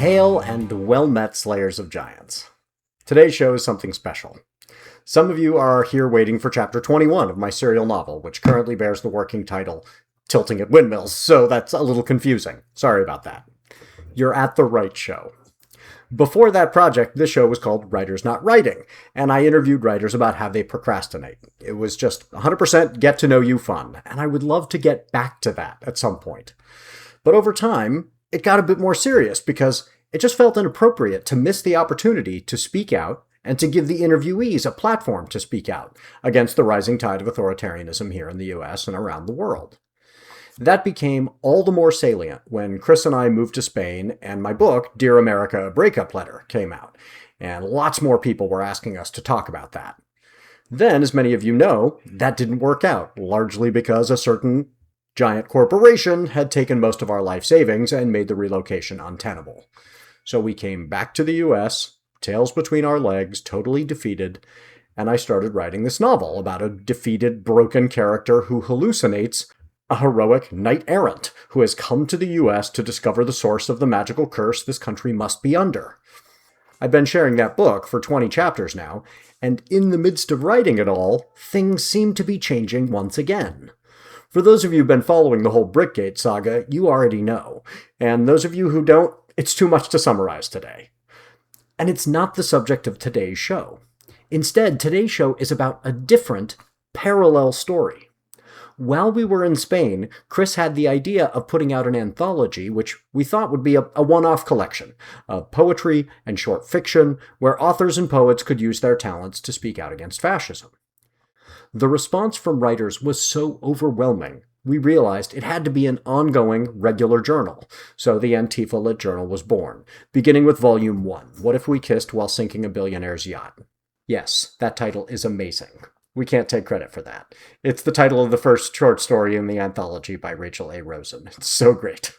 Hail and well-met Slayers of Giants. Today's show is something special. Some of you are here waiting for chapter 21 of my serial novel, which currently bears the working title, Tilting at Windmills, so that's a little confusing. Sorry about that. You're at the right show. Before that project, this show was called Writers Not Writing, and I interviewed writers about how they procrastinate. It was just 100% get-to-know-you fun, and I would love to get back to that at some point. But over time, it got a bit more serious because it just felt inappropriate to miss the opportunity to speak out and to give the interviewees a platform to speak out against the rising tide of authoritarianism here in the US and around the world. That became all the more salient when Chrys and I moved to Spain and my book, Dear America, A Breakup Letter, came out, and lots more people were asking us to talk about that. Then, as many of you know, that didn't work out, largely because a certain giant corporation had taken most of our life savings and made the relocation untenable. So we came back to the US, tails between our legs, totally defeated, and I started writing this novel about a defeated, broken character who hallucinates a heroic knight-errant who has come to the US to discover the source of the magical curse this country must be under. I've been sharing that book for 20 chapters now, and in the midst of writing it all, things seem to be changing once again. For those of you who've been following the whole Brickgate saga, you already know. And those of you who don't, it's too much to summarize today. And it's not the subject of today's show. Instead, today's show is about a different, parallel story. While we were in Spain, Chrys had the idea of putting out an anthology, which we thought would be a one-off collection of poetry and short fiction, where authors and poets could use their talents to speak out against fascism. The response from writers was so overwhelming, we realized it had to be an ongoing, regular journal. So the Antifa Lit Journal was born, beginning with Volume 1, What If We Kissed While Sinking a Billionaire's Yacht? Yes, that title is amazing. We can't take credit for that. It's the title of the first short story in the anthology by Rachel A. Rosen. It's so great.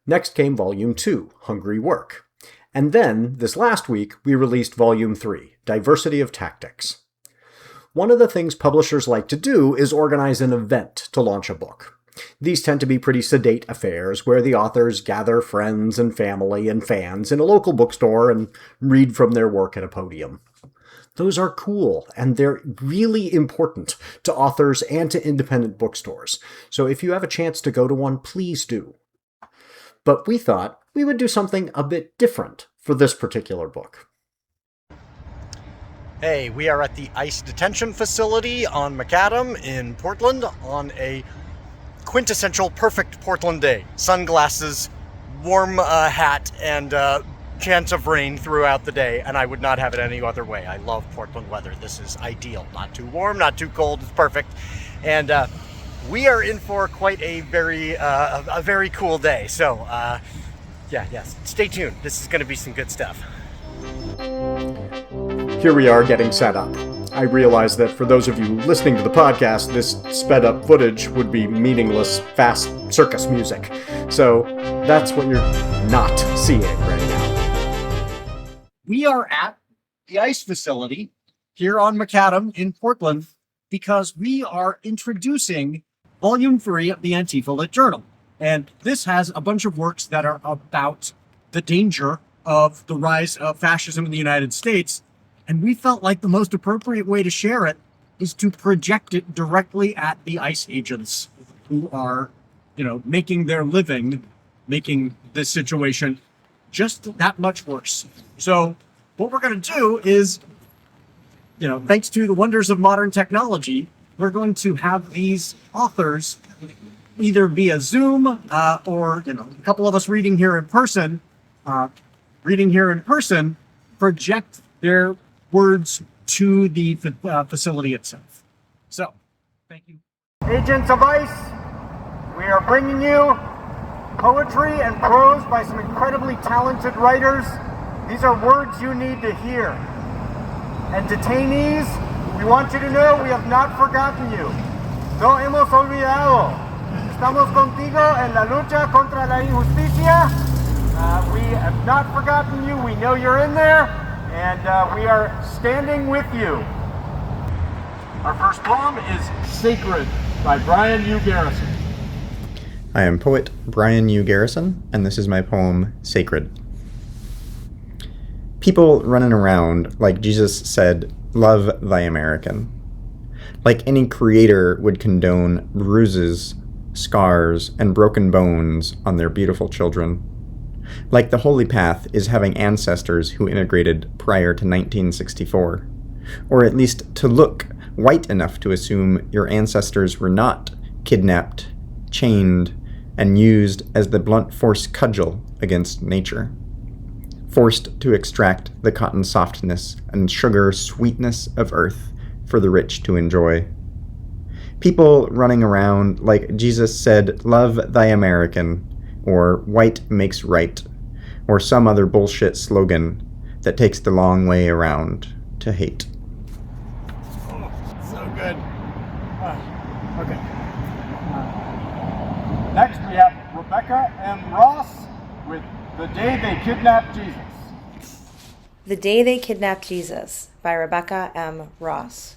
Next came Volume 2, Hungry Work. And then, this last week, we released Volume 3, Diversity of Tactics. One of the things publishers like to do is organize an event to launch a book. These tend to be pretty sedate affairs where the authors gather friends and family and fans in a local bookstore and read from their work at a podium. Those are cool, and they're really important to authors and to independent bookstores. So if you have a chance to go to one, please do. But we thought we would do something a bit different for this particular book. Hey, we are at the ICE detention facility on Macadam in Portland on a quintessential perfect Portland day. Sunglasses, warm hat, and chance of rain throughout the day, and I would not have it any other way. I love Portland weather. This is ideal. Not too warm, not too cold. It's perfect. And we are in for quite a very cool day. So, yes, stay tuned. This is going to be some good stuff. Here we are getting set up. I realize that for those of you listening to the podcast, this sped up footage would be meaningless, fast circus music. So that's what you're not seeing right now. We are at the ICE facility here on Macadam in Portland because we are introducing Volume 3 of the Antifa Lit Journal. And this has a bunch of works that are about the danger of the rise of fascism in the United States. And we felt like the most appropriate way to share it is to project it directly at the ICE agents who are, making their living, making this situation just that much worse. So what we're going to do is, thanks to the wonders of modern technology, we're going to have these authors either via Zoom or, a couple of us reading here in person, project their words to the facility itself. So, thank you. Agents of ICE, we are bringing you poetry and prose by some incredibly talented writers. These are words you need to hear. And detainees, we want you to know we have not forgotten you. No hemos olvidado. Estamos contigo en la lucha contra la injusticia. We have not forgotten you. We know you're in there. And we are standing with you. Our first poem is Sacred by Brian U. Garrison. I am poet Brian U. Garrison, and this is my poem, Sacred. People running around like Jesus said, "Love thy American." Like any creator would condone bruises, scars, and broken bones on their beautiful children. Like the holy path is having ancestors who integrated prior to 1964, or at least to look white enough to assume your ancestors were not kidnapped, chained, and used as the blunt force cudgel against nature, forced to extract the cotton softness and sugar sweetness of earth for the rich to enjoy. People running around like Jesus said, "Love thy American," or "white makes right," or some other bullshit slogan that takes the long way around to hate. Oh, so good. Okay. Next we have Rebecca M. Ross with The Day They Kidnapped Jesus. The Day They Kidnapped Jesus by Rebecca M. Ross.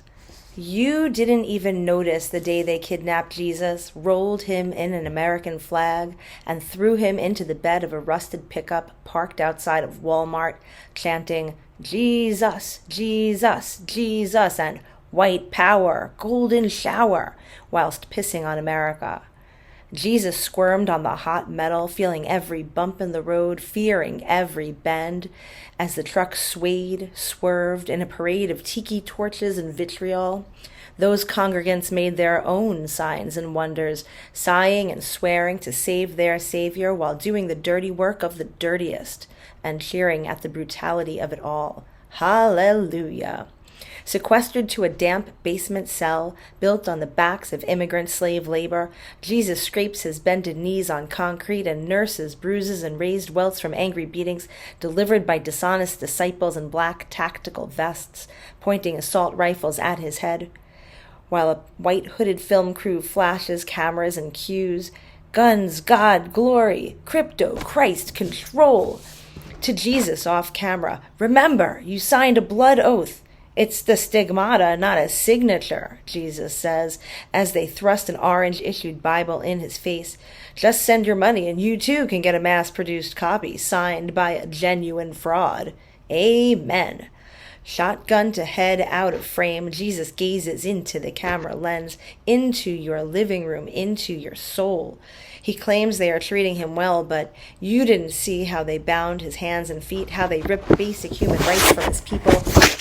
You didn't even notice the day they kidnapped Jesus, rolled him in an American flag, and threw him into the bed of a rusted pickup parked outside of Walmart, chanting, "Jesus, Jesus, Jesus," and "White power, golden shower," whilst pissing on America. Jesus squirmed on the hot metal, feeling every bump in the road, fearing every bend, as the truck swayed, swerved in a parade of tiki torches and vitriol. Those congregants made their own signs and wonders, sighing and swearing to save their Savior while doing the dirty work of the dirtiest, and cheering at the brutality of it all. Hallelujah! Sequestered to a damp basement cell built on the backs of immigrant slave labor, Jesus scrapes his bended knees on concrete and nurses bruises and raised welts from angry beatings delivered by dishonest disciples in black tactical vests, pointing assault rifles at his head, while a white hooded film crew flashes cameras and cues, "Guns, God, glory, crypto, Christ, control." To Jesus off camera, "Remember, you signed a blood oath. It's the stigmata, not a signature," Jesus says, as they thrust an orange-issued Bible in his face. "Just send your money and you too can get a mass-produced copy signed by a genuine fraud." Amen. Shotgun to head out of frame, Jesus gazes into the camera lens, into your living room, into your soul. He claims they are treating him well, but you didn't see how they bound his hands and feet, how they ripped basic human rights from his people,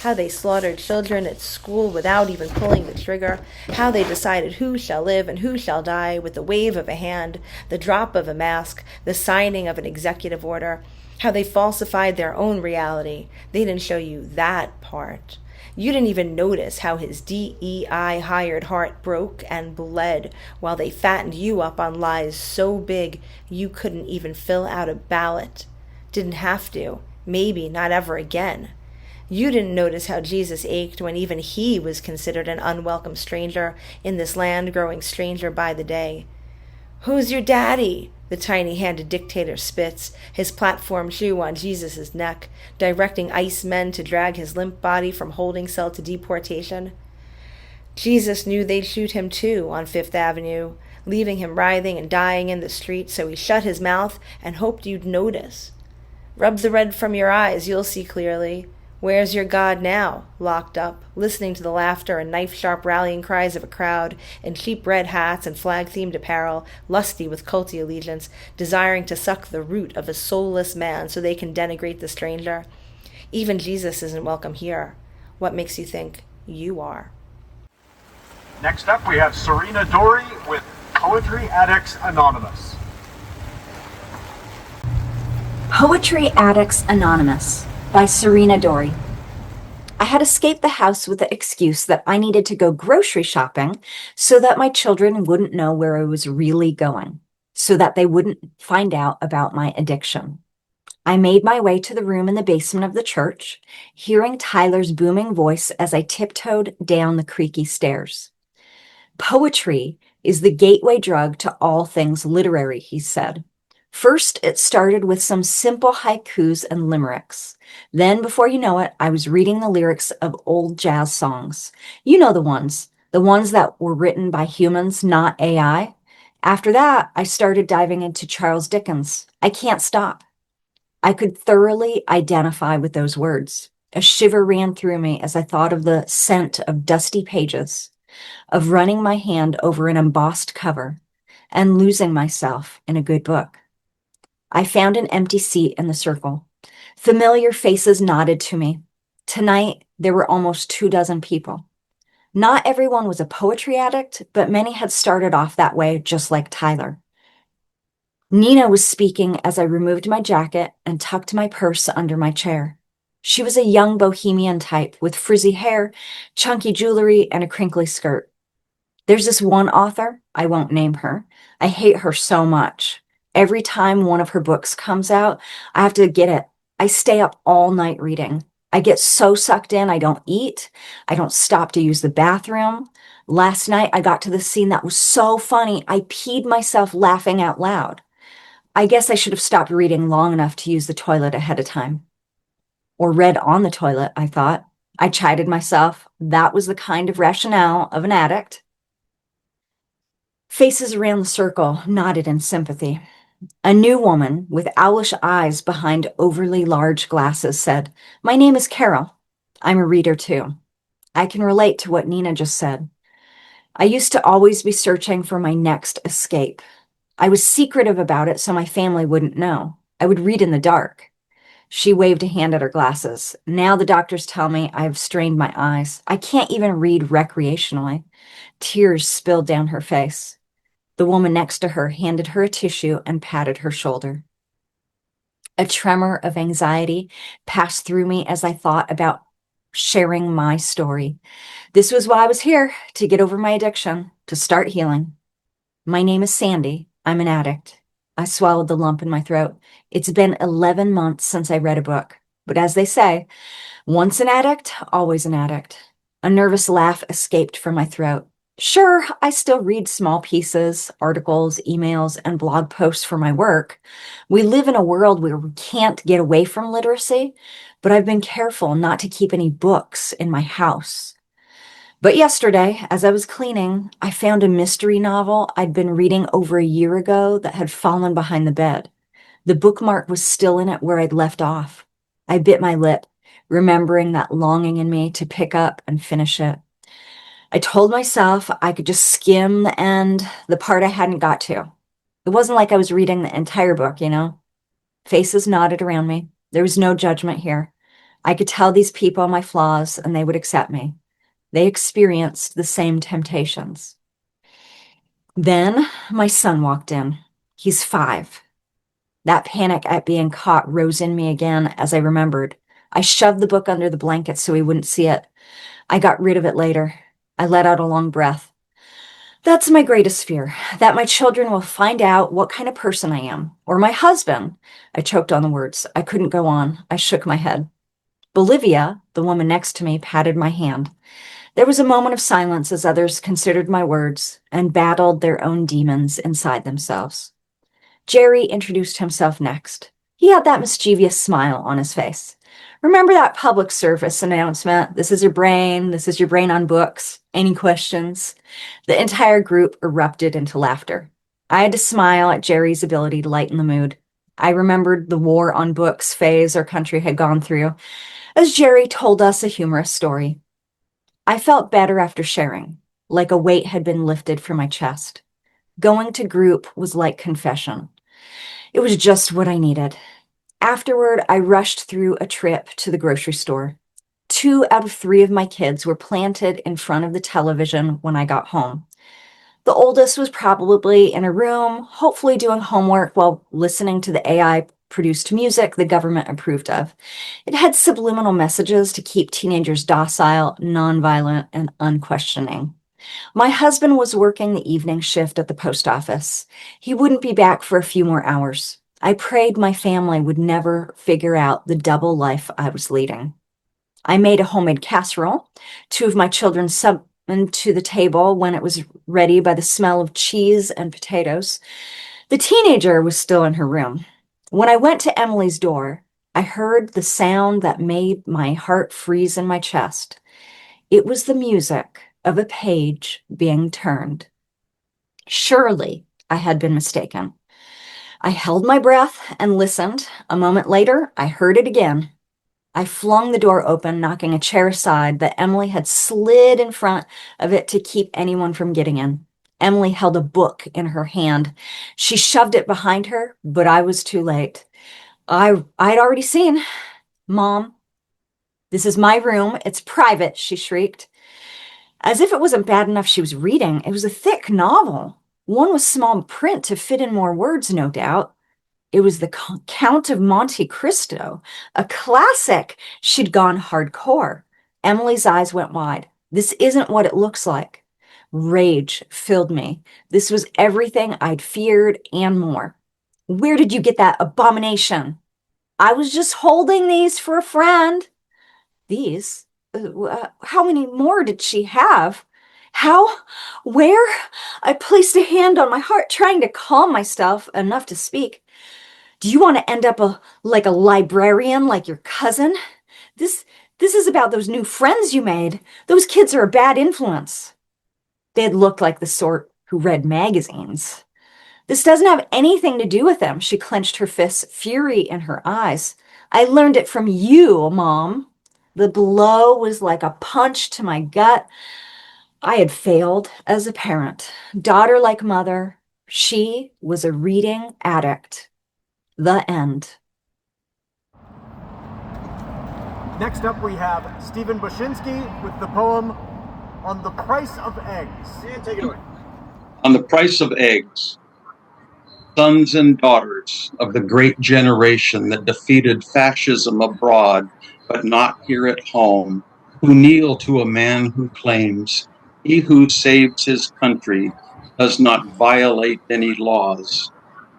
how they slaughtered children at school without even pulling the trigger, how they decided who shall live and who shall die with the wave of a hand, the drop of a mask, the signing of an executive order, how they falsified their own reality. They didn't show you that part. You didn't even notice how his DEI-hired heart broke and bled while they fattened you up on lies so big you couldn't even fill out a ballot. Didn't have to. Maybe not ever again. You didn't notice how Jesus ached when even he was considered an unwelcome stranger in this land growing stranger by the day. "Who's your daddy?" the tiny-handed dictator spits, his platform shoe on Jesus' neck, directing ICE men to drag his limp body from holding cell to deportation. Jesus knew they'd shoot him too on Fifth Avenue, leaving him writhing and dying in the street, so he shut his mouth and hoped you'd notice. "Rub the red from your eyes, you'll see clearly. Where's your God now?" Locked up, listening to the laughter and knife-sharp rallying cries of a crowd in cheap red hats and flag-themed apparel, lusty with culty allegiance, desiring to suck the root of a soulless man so they can denigrate the stranger. Even Jesus isn't welcome here. What makes you think you are? Next up, we have Serena Dory with Poetry Addicts Anonymous. Poetry Addicts Anonymous by Serena Dory. I had escaped the house with the excuse that I needed to go grocery shopping so that my children wouldn't know where I was really going, so that they wouldn't find out about my addiction. I made my way to the room in the basement of the church, hearing Tyler's booming voice as I tiptoed down the creaky stairs. Poetry is the gateway drug to all things literary, he said. First, it started with some simple haikus and limericks. Then, before you know it, I was reading the lyrics of old jazz songs. You know the ones that were written by humans, not AI. After that, I started diving into Charles Dickens. I can't stop. I could thoroughly identify with those words. A shiver ran through me as I thought of the scent of dusty pages, of running my hand over an embossed cover, and losing myself in a good book. I found an empty seat in the circle. Familiar faces nodded to me. Tonight, there were almost 24 people. Not everyone was a poetry addict, but many had started off that way, just like Tyler. Nina was speaking as I removed my jacket and tucked my purse under my chair. She was a young bohemian type with frizzy hair, chunky jewelry, and a crinkly skirt. There's this one author, I won't name her. I hate her so much. Every time one of her books comes out, I have to get it. I stay up all night reading. I get so sucked in, I don't eat. I don't stop to use the bathroom. Last night, I got to the scene that was so funny, I peed myself laughing out loud. I guess I should have stopped reading long enough to use the toilet ahead of time. Or read on the toilet, I thought. I chided myself. That was the kind of rationale of an addict. Faces around the circle nodded in sympathy. A new woman with owlish eyes behind overly large glasses said, "My name is Carol. I'm a reader too. I can relate to what Nina just said. I used to always be searching for my next escape. I was secretive about it so my family wouldn't know. I would read in the dark." She waved a hand at her glasses. "Now the doctors tell me I have strained my eyes. I can't even read recreationally." Tears spilled down her face. The woman next to her handed her a tissue and patted her shoulder. A tremor of anxiety passed through me as I thought about sharing my story. This was why I was here, to get over my addiction, to start healing. "My name is Sandy. I'm an addict." I swallowed the lump in my throat. It's been 11 months since I read a book. But as they say, once an addict, always an addict. A nervous laugh escaped from my throat. Sure, I still read small pieces, articles, emails, and blog posts for my work. We live in a world where we can't get away from literacy, but I've been careful not to keep any books in my house. But yesterday, as I was cleaning, I found a mystery novel I'd been reading over a year ago that had fallen behind the bed. The bookmark was still in it where I'd left off. I bit my lip, remembering that longing in me to pick up and finish it. I told myself I could just skim the end, the part I hadn't got to. It wasn't like I was reading the entire book, you know? Faces nodded around me. There was no judgment here. I could tell these people my flaws and they would accept me. They experienced the same temptations. Then my son walked in. He's 5. That panic at being caught rose in me again as I remembered. I shoved the book under the blanket so he wouldn't see it. I got rid of it later. I let out a long breath. That's my greatest fear, that my children will find out what kind of person I am. Or my husband. I choked on the words. I couldn't go on. I shook my head. Bolivia, the woman next to me, patted my hand. There was a moment of silence as others considered my words and battled their own demons inside themselves. Jerry introduced himself next. He had that mischievous smile on his face. "Remember that public service announcement? This is your brain on books. Any questions?" The entire group erupted into laughter. I had to smile at Jerry's ability to lighten the mood. I remembered the war on books phase our country had gone through as Jerry told us a humorous story. I felt better after sharing, like a weight had been lifted from my chest. Going to group was like confession. It was just what I needed. Afterward, I rushed through a trip to the grocery store. 2 out of 3 of my kids were planted in front of the television when I got home. The oldest was probably in a room, hopefully doing homework while listening to the AI-produced music the government approved of. It had subliminal messages to keep teenagers docile, nonviolent, and unquestioning. My husband was working the evening shift at the post office. He wouldn't be back for a few more hours. I prayed my family would never figure out the double life I was leading. I made a homemade casserole. 2 of my children summoned to the table when it was ready by the smell of cheese and potatoes. The teenager was still in her room. When I went to Emily's door, I heard the sound that made my heart freeze in my chest. It was the music of a page being turned. Surely I had been mistaken. I held my breath and listened. A moment later, I heard it again. I flung the door open, knocking a chair aside that Emily had slid in front of it to keep anyone from getting in. Emily held a book in her hand. She shoved it behind her, but I was too late. I'd already seen. Mom, this is my room. It's private, she shrieked. As if it wasn't bad enough she was reading, it was a thick novel. One with small print to fit in more words, no doubt. It was the Count of Monte Cristo, a classic. She'd gone hardcore. Emily's eyes went wide. This isn't what it looks like. Rage filled me. This was everything I'd feared and more. Where did you get that abomination? I was just holding these for a friend. These? How many more did she have? How? Where? I placed a hand on my heart, trying to calm myself enough to speak. Do you want to end up like a librarian like your cousin? This is about those new friends you made. Those kids are a bad influence. They'd look like the sort who read magazines. This doesn't have anything to do with them. She clenched her fists, fury in her eyes. I learned it from you, Mom. The blow was like a punch to my gut. I had failed as a parent. Daughter like mother. She was a reading addict. The end. Next up, we have Stephen Bushinsky with the poem On the Price of Eggs. And take it away. On the price of eggs, sons and daughters of the great generation that defeated fascism abroad, but not here at home, who kneel to a man who claims he who saves his country does not violate any laws,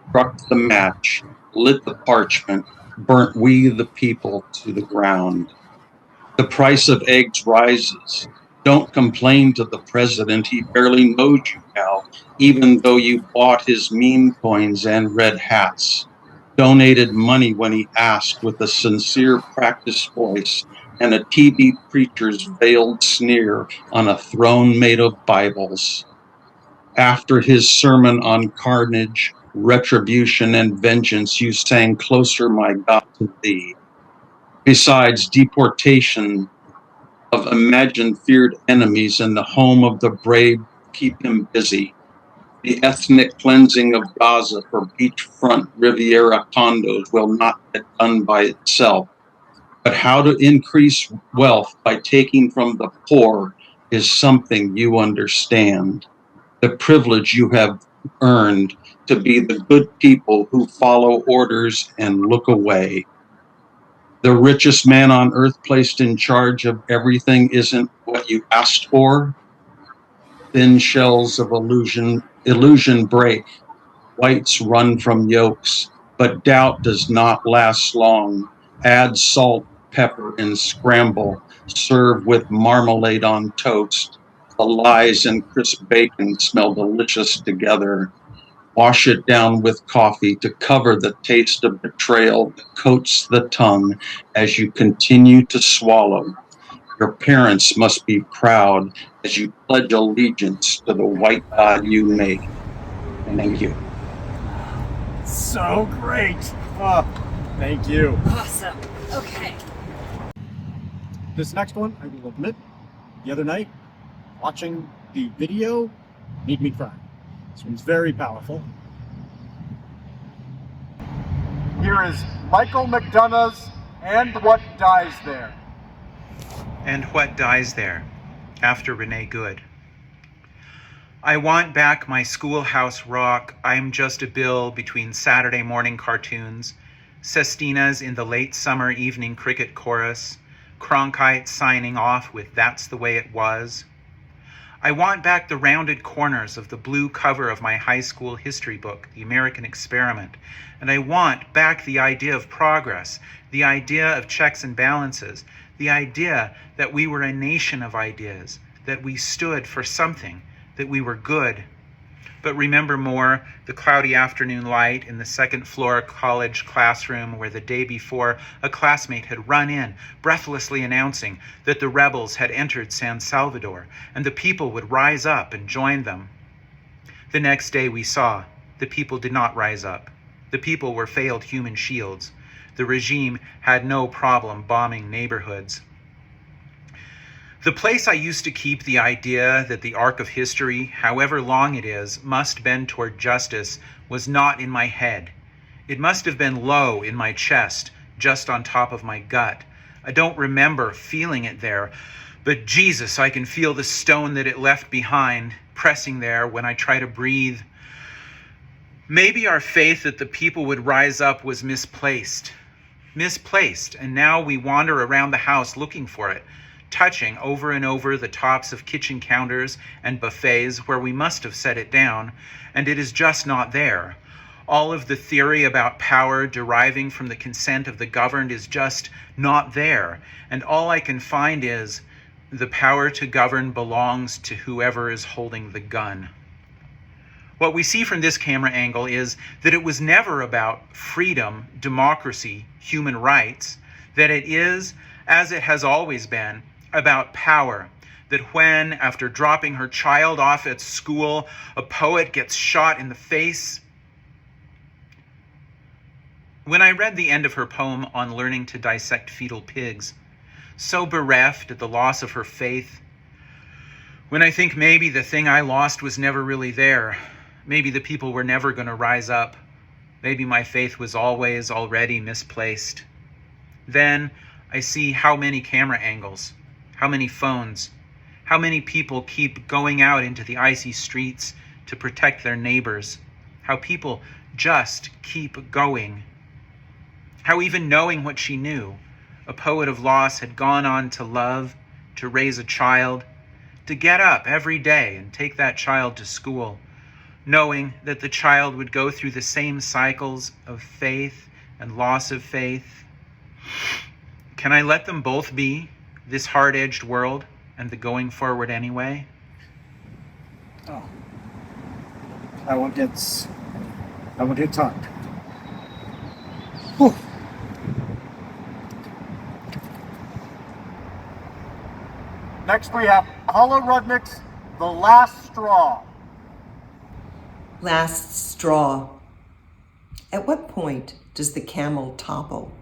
struck the match, lit the parchment, burnt we the people to the ground. The price of eggs rises. Don't complain to the president, he barely knows you now, even though you bought his meme coins and red hats. Donated money when he asked with a sincere practiced voice and a TV preacher's veiled sneer on a throne made of Bibles. After his sermon on carnage, retribution, and vengeance, you sang Closer, My God, to Thee. Besides deportation of imagined feared enemies in the home of the brave, keep him busy. The ethnic cleansing of Gaza for beachfront Riviera condos will not get done by itself. But how to increase wealth by taking from the poor is something you understand. The privilege you have earned to be the good people who follow orders and look away. The richest man on earth placed in charge of everything isn't what you asked for. Thin shells of illusion break. Whites run from yolks, but doubt does not last long. Add salt, pepper, and scramble. Serve with marmalade on toast. The lies and crisp bacon smell delicious together. Wash it down with coffee to cover the taste of betrayal that coats the tongue as you continue to swallow. Your parents must be proud as you pledge allegiance to the white God you made. Thank you. So great. Oh, thank you. Awesome. Okay. This next one, I will admit, the other night, watching the video made me cry. This one's very powerful. Here is Michael McDonough's And What Dies There. And What Dies There, after Renee Good. I want back my schoolhouse rock. I'm just a bill between Saturday morning cartoons, Sestinas in the late summer evening cricket chorus, Cronkite signing off with That's the Way It Was. I want back the rounded corners of the blue cover of my high school history book, The American Experiment. And I want back the idea of progress, the idea of checks and balances, the idea that we were a nation of ideas, that we stood for something, that we were good. But remember more the cloudy afternoon light in the second floor college classroom where the day before a classmate had run in, breathlessly announcing that the rebels had entered San Salvador and the people would rise up and join them. The next day we saw the people did not rise up. The people were failed human shields. The regime had no problem bombing neighborhoods. The place I used to keep the idea that the arc of history, however long it is, must bend toward justice was not in my head. It must have been low in my chest, just on top of my gut. I don't remember feeling it there, but Jesus, I can feel the stone that it left behind, pressing there when I try to breathe. Maybe our faith that the people would rise up was misplaced, and now we wander around the house looking for it, touching over and over the tops of kitchen counters and buffets where we must have set it down, and it is just not there. All of the theory about power deriving from the consent of the governed is just not there, and all I can find is the power to govern belongs to whoever is holding the gun. What we see from this camera angle is that it was never about freedom, democracy, human rights, that it is, as it has always been, about power. That when, after dropping her child off at school, a poet gets shot in the face. When I read the end of her poem on learning to dissect fetal pigs, so bereft at the loss of her faith, when I think maybe the thing I lost was never really there, maybe the people were never going to rise up, maybe my faith was always already misplaced, then I see how many camera angles, how many phones, how many people keep going out into the icy streets to protect their neighbors, how people just keep going, how even knowing what she knew, a poet of loss had gone on to love, to raise a child, to get up every day and take that child to school, knowing that the child would go through the same cycles of faith and loss of faith. Can I let them both be, this hard-edged world and the going forward anyway? Oh. I won't get tongued. Whew. Next we have Paula Rudnick's The Last Straw. Last straw. At what point does the camel topple?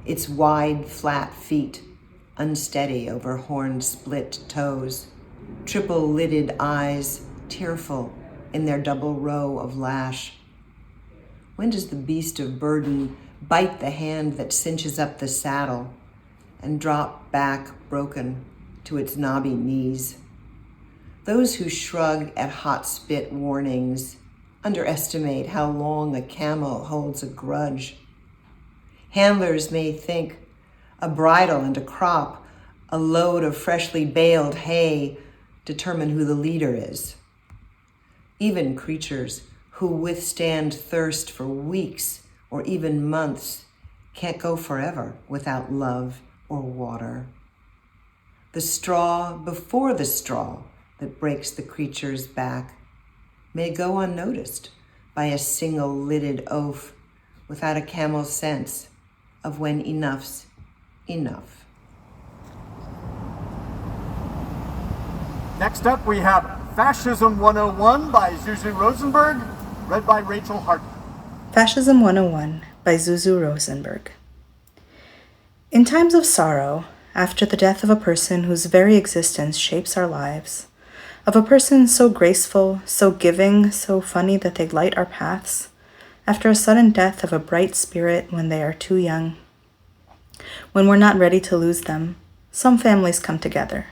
Its wide, flat feet unsteady over horn-split toes, triple-lidded eyes tearful in their double row of lash. When does the beast of burden bite the hand that cinches up the saddle and drop back broken to its knobby knees? Those who shrug at hot spit warnings underestimate how long a camel holds a grudge. Handlers may think a bridle and a crop, a load of freshly baled hay determine who the leader is. Even creatures who withstand thirst for weeks or even months can't go forever without love or water. The straw before the straw that breaks the creature's back may go unnoticed by a single-lidded oaf without a camel's sense of when enough's enough. Next up we have Fascism 101 by Zuzu Rosenberg, read by Rachel Hart. Fascism 101 by Zuzu Rosenberg. In times of sorrow, after the death of a person whose very existence shapes our lives, of a person so graceful, so giving, so funny that they light our paths, after a sudden death of a bright spirit when they are too young, when we're not ready to lose them, some families come together.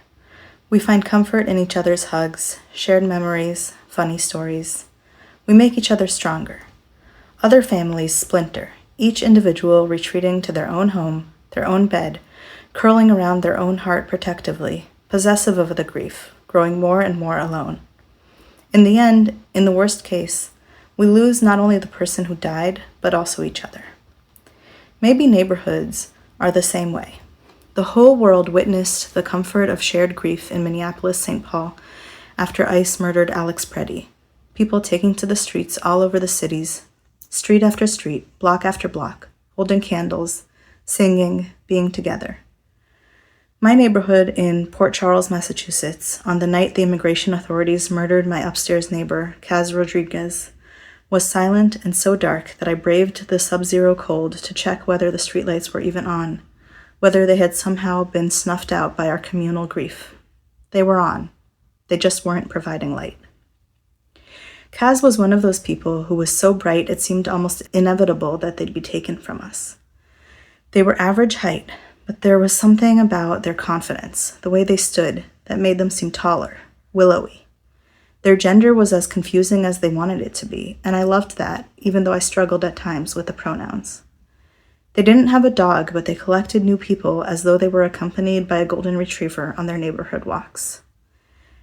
We find comfort in each other's hugs, shared memories, funny stories. We make each other stronger. Other families splinter, each individual retreating to their own home, their own bed, curling around their own heart protectively, possessive of the grief, growing more and more alone. In the end, in the worst case, we lose not only the person who died, but also each other. Maybe neighborhoods are the same way. The whole world witnessed the comfort of shared grief in Minneapolis, St. Paul, after ICE murdered Alex Preddy. People taking to the streets all over the cities, street after street, block after block, holding candles, singing, being together. My neighborhood in Port Charles, Massachusetts, on the night the immigration authorities murdered my upstairs neighbor, Kaz Rodriguez, was silent and so dark that I braved the sub-zero cold to check whether the streetlights were even on, whether they had somehow been snuffed out by our communal grief. They were on. They just weren't providing light. Chrys was one of those people who was so bright it seemed almost inevitable that they'd be taken from us. They were average height, but there was something about their confidence, the way they stood, that made them seem taller, willowy. Their gender was as confusing as they wanted it to be, and I loved that, even though I struggled at times with the pronouns. They didn't have a dog, but they collected new people as though they were accompanied by a golden retriever on their neighborhood walks.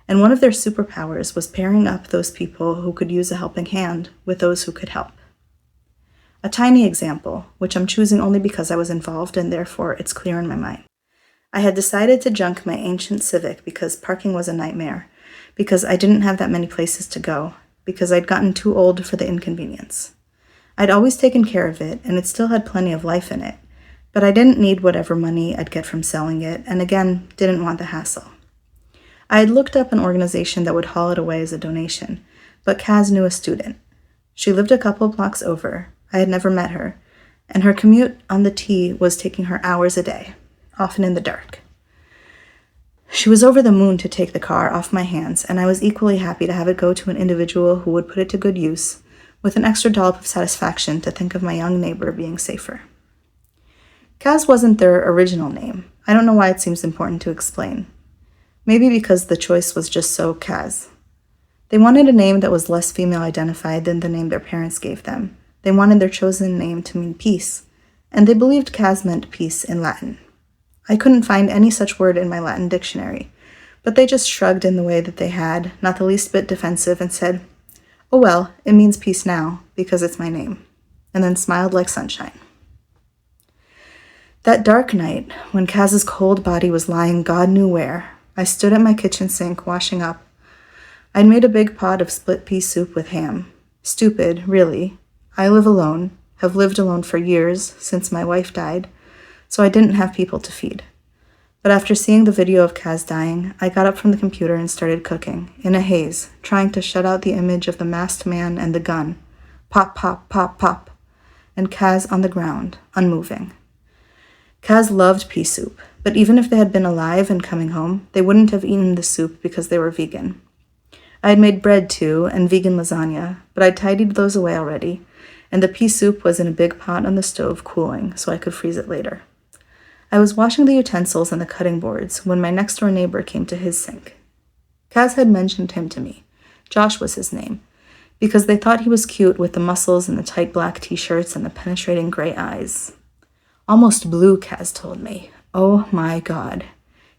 And one of their superpowers was pairing up those people who could use a helping hand with those who could help. A tiny example, which I'm choosing only because I was involved and therefore it's clear in my mind. I had decided to junk my ancient Civic because parking was a nightmare, because I didn't have that many places to go, because I'd gotten too old for the inconvenience. I'd always taken care of it, and it still had plenty of life in it, but I didn't need whatever money I'd get from selling it, and again, didn't want the hassle. I had looked up an organization that would haul it away as a donation, but Chrys knew a student. She lived a couple blocks over. I had never met her, and her commute on the T was taking her hours a day, often in the dark. She was over the moon to take the car off my hands, and I was equally happy to have it go to an individual who would put it to good use, with an extra dollop of satisfaction to think of my young neighbor being safer. Chrys wasn't their original name. I don't know why it seems important to explain. Maybe because the choice was just so Chrys. They wanted a name that was less female-identified than the name their parents gave them. They wanted their chosen name to mean peace, and they believed Chrys meant peace in Latin. I couldn't find any such word in my Latin dictionary, but they just shrugged in the way that they had, not the least bit defensive, and said, "Oh well, it means peace now, because it's my name," and then smiled like sunshine. That dark night, when Chrys's cold body was lying God knew where, I stood at my kitchen sink washing up. I'd made a big pot of split pea soup with ham. Stupid, really. I live alone, have lived alone for years, since my wife died, so I didn't have people to feed. But after seeing the video of Chrys dying, I got up from the computer and started cooking, in a haze, trying to shut out the image of the masked man and the gun. Pop, pop, pop, pop. And Chrys on the ground, unmoving. Chrys loved pea soup, but even if they had been alive and coming home, they wouldn't have eaten the soup because they were vegan. I had made bread too, and vegan lasagna, but I'd tidied those away already, and the pea soup was in a big pot on the stove cooling, so I could freeze it later. I was washing the utensils and the cutting boards when my next-door neighbor came to his sink. Chrys had mentioned him to me. Josh was his name, because they thought he was cute with the muscles and the tight black t-shirts and the penetrating gray eyes. Almost blue, Chrys told me. Oh my God.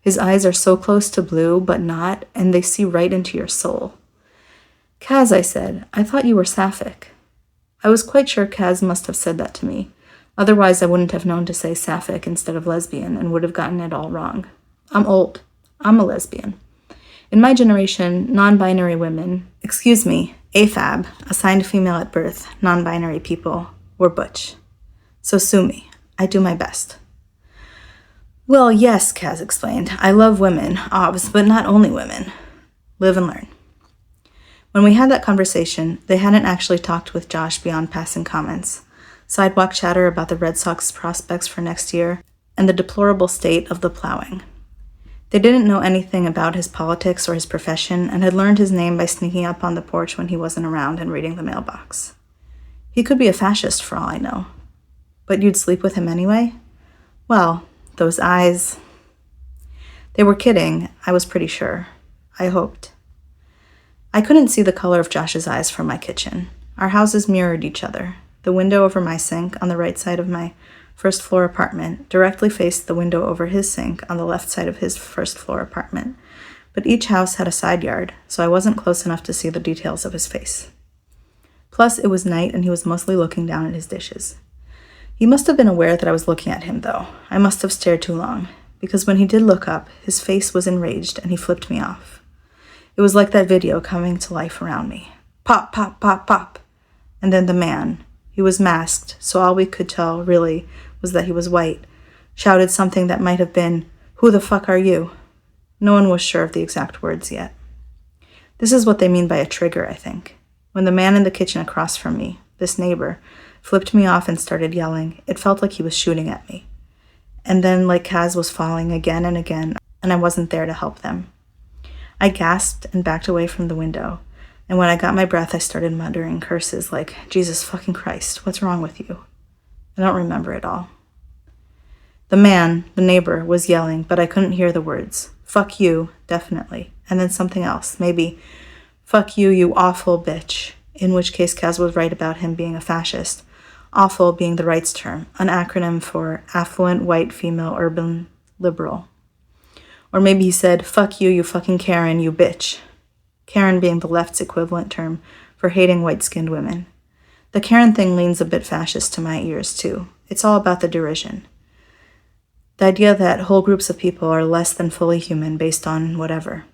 His eyes are so close to blue, but not, and they see right into your soul. Chrys, I said, I thought you were sapphic. I was quite sure Chrys must have said that to me. Otherwise, I wouldn't have known to say sapphic instead of lesbian and would have gotten it all wrong. I'm old. I'm a lesbian. In my generation, non-binary women, AFAB, assigned female at birth, non-binary people, were butch. So sue me. I do my best. Well, yes, Chrys explained. I love women, obs, but not only women. Live and learn. When we had that conversation, they hadn't actually talked with Josh beyond passing comments. Sidewalk chatter about the Red Sox prospects for next year, and the deplorable state of the plowing. They didn't know anything about his politics or his profession, and had learned his name by sneaking up on the porch when he wasn't around and reading the mailbox. He could be a fascist for all I know. But you'd sleep with him anyway? Well, those eyes. They were kidding, I was pretty sure. I hoped. I couldn't see the color of Josh's eyes from my kitchen. Our houses mirrored each other. The window over my sink, on the right side of my first-floor apartment, directly faced the window over his sink on the left side of his first-floor apartment. But each house had a side yard, so I wasn't close enough to see the details of his face. Plus, it was night and he was mostly looking down at his dishes. He must have been aware that I was looking at him, though. I must have stared too long, because when he did look up, his face was enraged and he flipped me off. It was like that video coming to life around me. Pop, pop, pop, pop. And then the man, he was masked, so all we could tell, really, was that he was white, shouted something that might have been, "Who the fuck are you?" No one was sure of the exact words yet. This is what they mean by a trigger, I think. When the man in the kitchen across from me, this neighbor, flipped me off and started yelling, it felt like he was shooting at me. And then like Chrys was falling again and again, and I wasn't there to help them. I gasped and backed away from the window, and when I got my breath, I started muttering curses like, Jesus fucking Christ, what's wrong with you? I don't remember it all. The man, the neighbor, was yelling, but I couldn't hear the words. Fuck you, definitely. And then something else, maybe, fuck you, you awful bitch, in which case Chrys was right about him being a fascist. Awful being the rights term, an acronym for affluent, white, female, urban, liberal. Or maybe he said, fuck you, you fucking Karen, you bitch. Karen being the left's equivalent term for hating white-skinned women. The Karen thing leans a bit fascist to my ears, too. It's all about the derision. The idea that whole groups of people are less than fully human based on whatever.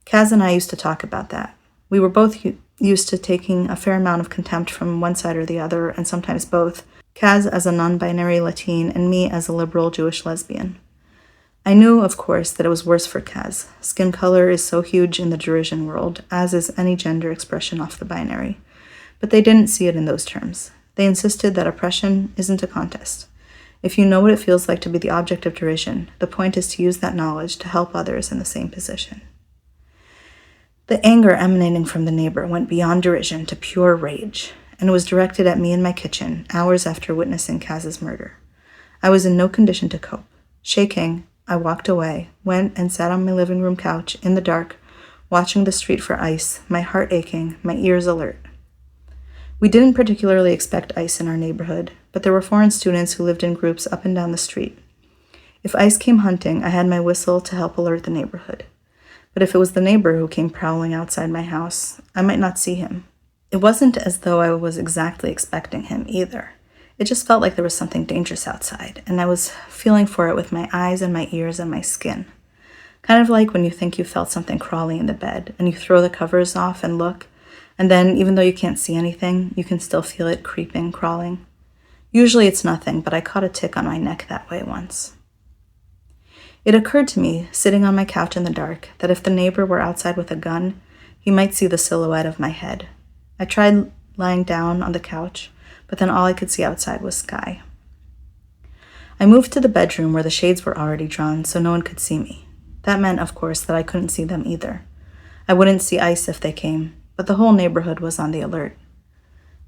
Chrys and I used to talk about that. We were both used to taking a fair amount of contempt from one side or the other, and sometimes both. Chrys as a non-binary Latin, and me as a liberal Jewish lesbian. I knew, of course, that it was worse for Chrys. Skin color is so huge in the derision world, as is any gender expression off the binary. But they didn't see it in those terms. They insisted that oppression isn't a contest. If you know what it feels like to be the object of derision, the point is to use that knowledge to help others in the same position. The anger emanating from the neighbor went beyond derision to pure rage, and it was directed at me in my kitchen hours after witnessing Chrys's murder. I was in no condition to cope. Shaking, I walked away, went and sat on my living room couch in the dark, watching the street for ice, my heart aching, my ears alert. We didn't particularly expect ice in our neighborhood, but there were foreign students who lived in groups up and down the street. If ice came hunting, I had my whistle to help alert the neighborhood. But if it was the neighbor who came prowling outside my house, I might not see him. It wasn't as though I was exactly expecting him either. It just felt like there was something dangerous outside, and I was feeling for it with my eyes and my ears and my skin. Kind of like when you think you felt something crawling in the bed, and you throw the covers off and look, and then, even though you can't see anything, you can still feel it creeping, crawling. Usually it's nothing, but I caught a tick on my neck that way once. It occurred to me, sitting on my couch in the dark, that if the neighbor were outside with a gun, he might see the silhouette of my head. I tried lying down on the couch, but then all I could see outside was sky. I moved to the bedroom where the shades were already drawn so no one could see me. That meant, of course, that I couldn't see them either. I wouldn't see ice if they came, but the whole neighborhood was on the alert.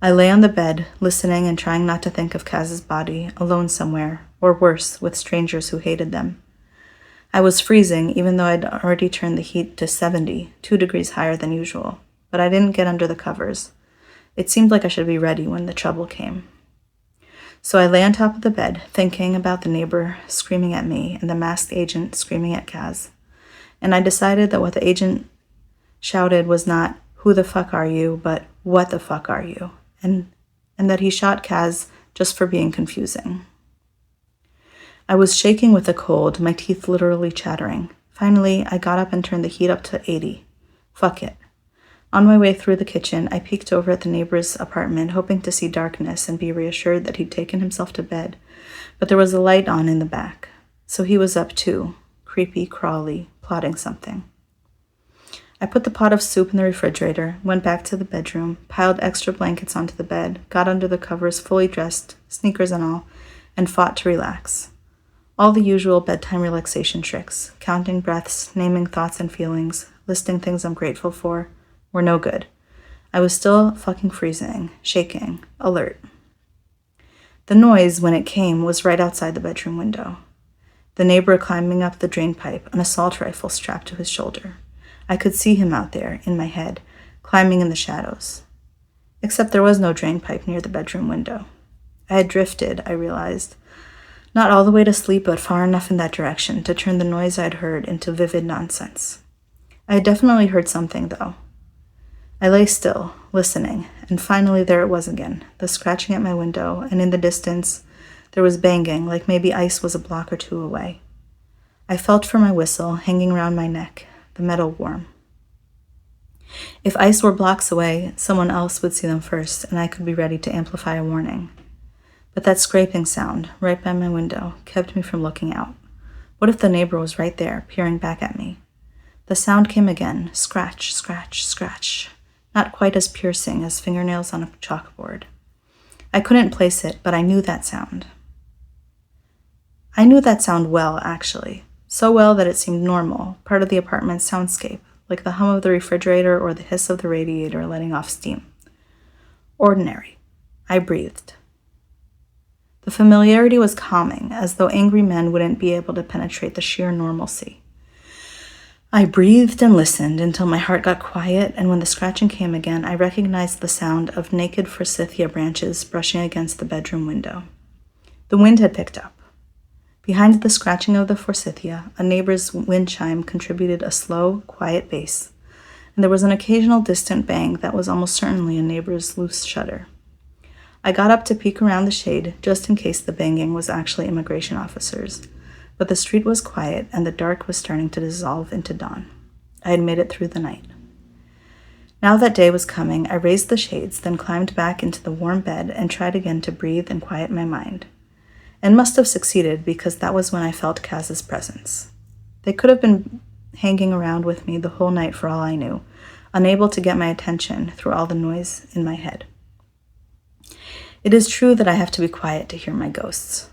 I lay on the bed, listening and trying not to think of Chrys's body, alone somewhere, or worse, with strangers who hated them. I was freezing, even though I'd already turned the heat to 70, 2 degrees higher than usual, but I didn't get under the covers. It seemed like I should be ready when the trouble came. So I lay on top of the bed, thinking about the neighbor screaming at me and the masked agent screaming at Chrys. And I decided that what the agent shouted was not, "Who the fuck are you?" but "What the fuck are you?" And that he shot Chrys just for being confusing. I was shaking with the cold, my teeth literally chattering. Finally, I got up and turned the heat up to 80. Fuck it. On my way through the kitchen, I peeked over at the neighbor's apartment, hoping to see darkness and be reassured that he'd taken himself to bed. But there was a light on in the back. So he was up too, creepy, crawly, plotting something. I put the pot of soup in the refrigerator, went back to the bedroom, piled extra blankets onto the bed, got under the covers fully dressed, sneakers and all, and fought to relax. All the usual bedtime relaxation tricks, counting breaths, naming thoughts and feelings, listing things I'm grateful for, were no good. I was still fucking freezing, shaking, alert. The noise, when it came, was right outside the bedroom window. The neighbor climbing up the drain pipe, an assault rifle strapped to his shoulder. I could see him out there, in my head, climbing in the shadows. Except there was no drain pipe near the bedroom window. I had drifted, I realized. Not all the way to sleep, but far enough in that direction to turn the noise I'd heard into vivid nonsense. I had definitely heard something, though. I lay still, listening, and finally there it was again, the scratching at my window, and in the distance there was banging, like maybe ice was a block or two away. I felt for my whistle, hanging around my neck, the metal warm. If ice were blocks away, someone else would see them first, and I could be ready to amplify a warning. But that scraping sound, right by my window, kept me from looking out. What if the neighbor was right there, peering back at me? The sound came again, scratch, scratch, scratch. not quite as piercing as fingernails on a chalkboard. I couldn't place it, but I knew that sound. I knew that sound well, actually. So well that it seemed normal, part of the apartment's soundscape, like the hum of the refrigerator or the hiss of the radiator letting off steam. Ordinary. I breathed. The familiarity was calming, as though angry men wouldn't be able to penetrate the sheer normalcy. I breathed and listened until my heart got quiet, and when the scratching came again, I recognized the sound of naked forsythia branches brushing against the bedroom window. The wind had picked up. Behind the scratching of the forsythia, a neighbor's wind chime contributed a slow, quiet bass, and there was an occasional distant bang that was almost certainly a neighbor's loose shutter. I got up to peek around the shade, just in case the banging was actually immigration officers, but the street was quiet and the dark was starting to dissolve into dawn. I had made it through the night. Now that day was coming, I raised the shades, then climbed back into the warm bed and tried again to breathe and quiet my mind. And must have succeeded, because that was when I felt Kaz's presence. They could have been hanging around with me the whole night for all I knew, unable to get my attention through all the noise in my head. It is true that I have to be quiet to hear my ghosts.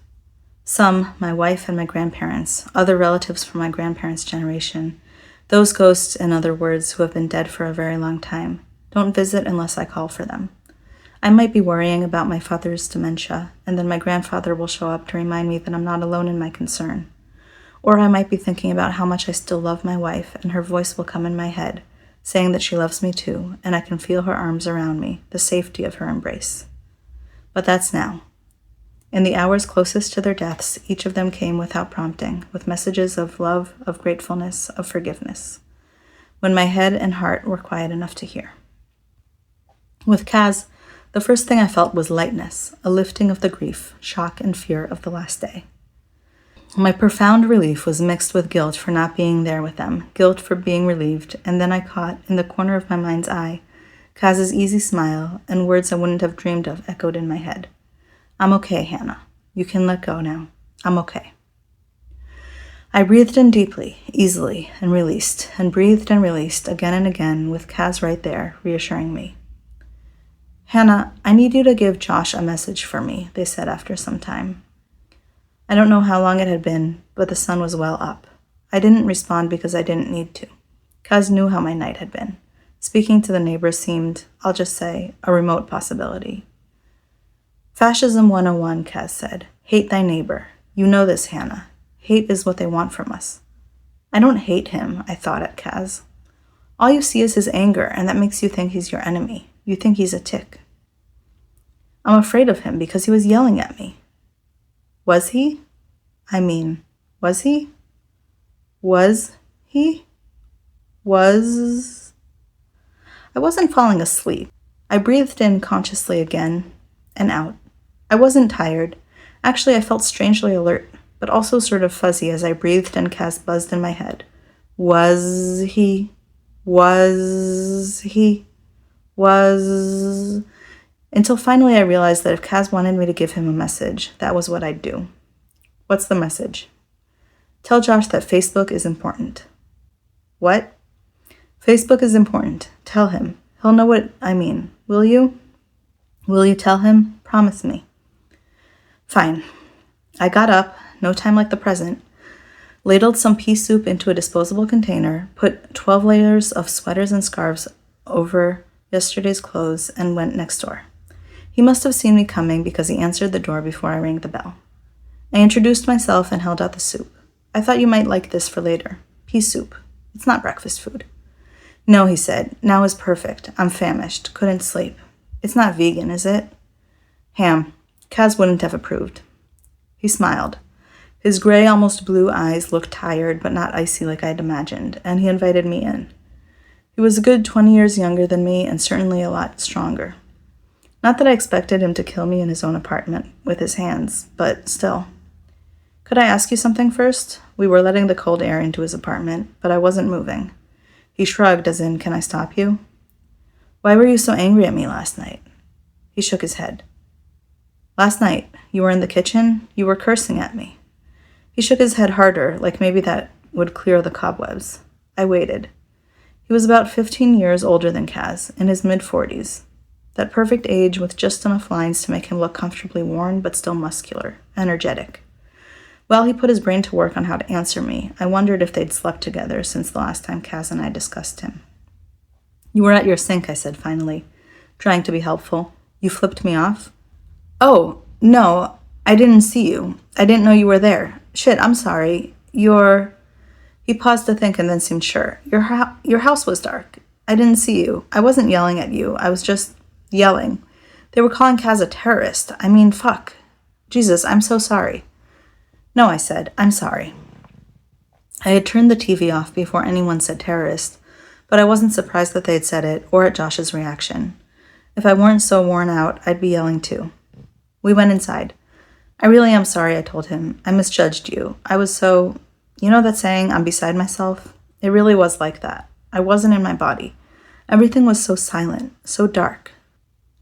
Some, my wife and my grandparents, other relatives from my grandparents' generation, those ghosts, in other words, who have been dead for a very long time, don't visit unless I call for them. I might be worrying about my father's dementia, and then my grandfather will show up to remind me that I'm not alone in my concern. Or I might be thinking about how much I still love my wife, and her voice will come in my head, saying that she loves me too, and I can feel her arms around me, the safety of her embrace. But that's now. In the hours closest to their deaths, each of them came without prompting, with messages of love, of gratefulness, of forgiveness, when my head and heart were quiet enough to hear. With Kaz, the first thing I felt was lightness, a lifting of the grief, shock, and fear of the last day. My profound relief was mixed with guilt for not being there with them, guilt for being relieved, and then I caught, in the corner of my mind's eye, Kaz's easy smile, and words I wouldn't have dreamed of echoed in my head. I'm okay, Hannah. You can let go now. I'm okay. I breathed in deeply, easily, and released, and breathed and released again and again, with Kaz right there, reassuring me. Hannah, I need you to give Josh a message for me, they said after some time. I don't know how long it had been, but the sun was well up. I didn't respond because I didn't need to. Kaz knew how my night had been. Speaking to the neighbors seemed, I'll just say, a remote possibility. Fascism 101, Kaz said. Hate thy neighbor. You know this, Hannah. Hate is what they want from us. I don't hate him, I thought at Kaz. All you see is his anger, and that makes you think he's your enemy. You think he's a tick. I'm afraid of him because he was yelling at me. Was he? I mean, was he? Was he? Was... I wasn't falling asleep. I breathed in consciously again and out. I wasn't tired. Actually, I felt strangely alert, but also sort of fuzzy as I breathed and Kaz buzzed in my head. Was he? Was he? Was... Until finally I realized that if Kaz wanted me to give him a message, that was what I'd do. What's the message? Tell Josh that Facebook is important. What? Facebook is important. Tell him. He'll know what I mean. Will you? Will you tell him? Promise me. Fine. I got up, no time like the present, ladled some pea soup into a disposable container, put 12 layers of sweaters and scarves over yesterday's clothes, and went next door. He must have seen me coming because he answered the door before I rang the bell. I introduced myself and held out the soup. I thought you might like this for later. Pea soup. It's not breakfast food. No, he said. Now is perfect. I'm famished. Couldn't sleep. It's not vegan, is it? Ham. Kaz wouldn't have approved. He smiled. His gray, almost blue eyes looked tired, but not icy like I'd imagined, and he invited me in. He was a good 20 years younger than me and certainly a lot stronger. Not that I expected him to kill me in his own apartment with his hands, but still. Could I ask you something first? We were letting the cold air into his apartment, but I wasn't moving. He shrugged, as in, can I stop you? Why were you so angry at me last night? He shook his head. Last night, you were in the kitchen, you were cursing at me. He shook his head harder, like maybe that would clear the cobwebs. I waited. He was about 15 years older than Caz, in his mid-40s. That perfect age with just enough lines to make him look comfortably worn but still muscular, energetic. While he put his brain to work on how to answer me, I wondered if they'd slept together since the last time Caz and I discussed him. "You were at your sink," I said finally, trying to be helpful. "You flipped me off?" "Oh, no, I didn't see you. I didn't know you were there. Shit, I'm sorry. He paused to think and then seemed sure. Your house was dark. I didn't see you. I wasn't yelling at you. I was just yelling. They were calling Caz a terrorist. I mean, fuck. Jesus, I'm so sorry." "No," I said. "I'm sorry." I had turned the TV off before anyone said terrorist, but I wasn't surprised that they had said it or at Josh's reaction. If I weren't so worn out, I'd be yelling too. We went inside. "I really am sorry," I told him. "I misjudged you. I was so... You know that saying, I'm beside myself? It really was like that. I wasn't in my body. Everything was so silent, so dark.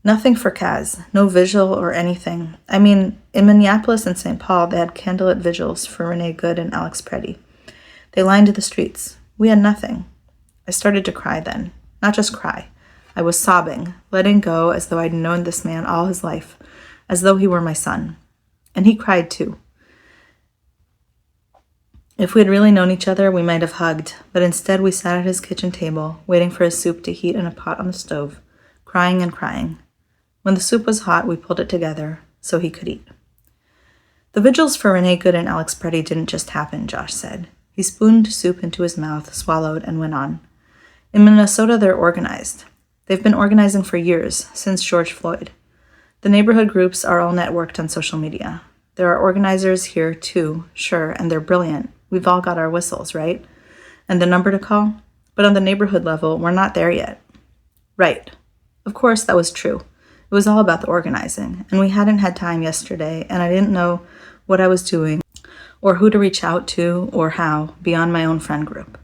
Nothing for Caz, no vigil or anything. I mean, in Minneapolis and St. Paul, they had candlelit vigils for Renee Good and Alex Preddy. They lined the streets. We had nothing. I started to cry then. Not just cry. I was sobbing, letting go as though I'd known this man all his life, as though he were my son. And he cried too. If we had really known each other, we might have hugged, but instead we sat at his kitchen table, waiting for his soup to heat in a pot on the stove, crying and crying. When the soup was hot, we pulled it together so he could eat. The vigils for Renee Good and Alex Preddy didn't just happen, Josh said. He spooned soup into his mouth, swallowed, and went on. In Minnesota, they're organized. They've been organizing for years, since George Floyd. The neighborhood groups are all networked on social media. There are organizers here, too, sure, and they're brilliant. We've all got our whistles, right? And the number to call? But on the neighborhood level, we're not there yet." Right. Of course, that was true. It was all about the organizing, and we hadn't had time yesterday, and I didn't know what I was doing, or who to reach out to, or how, beyond my own friend group.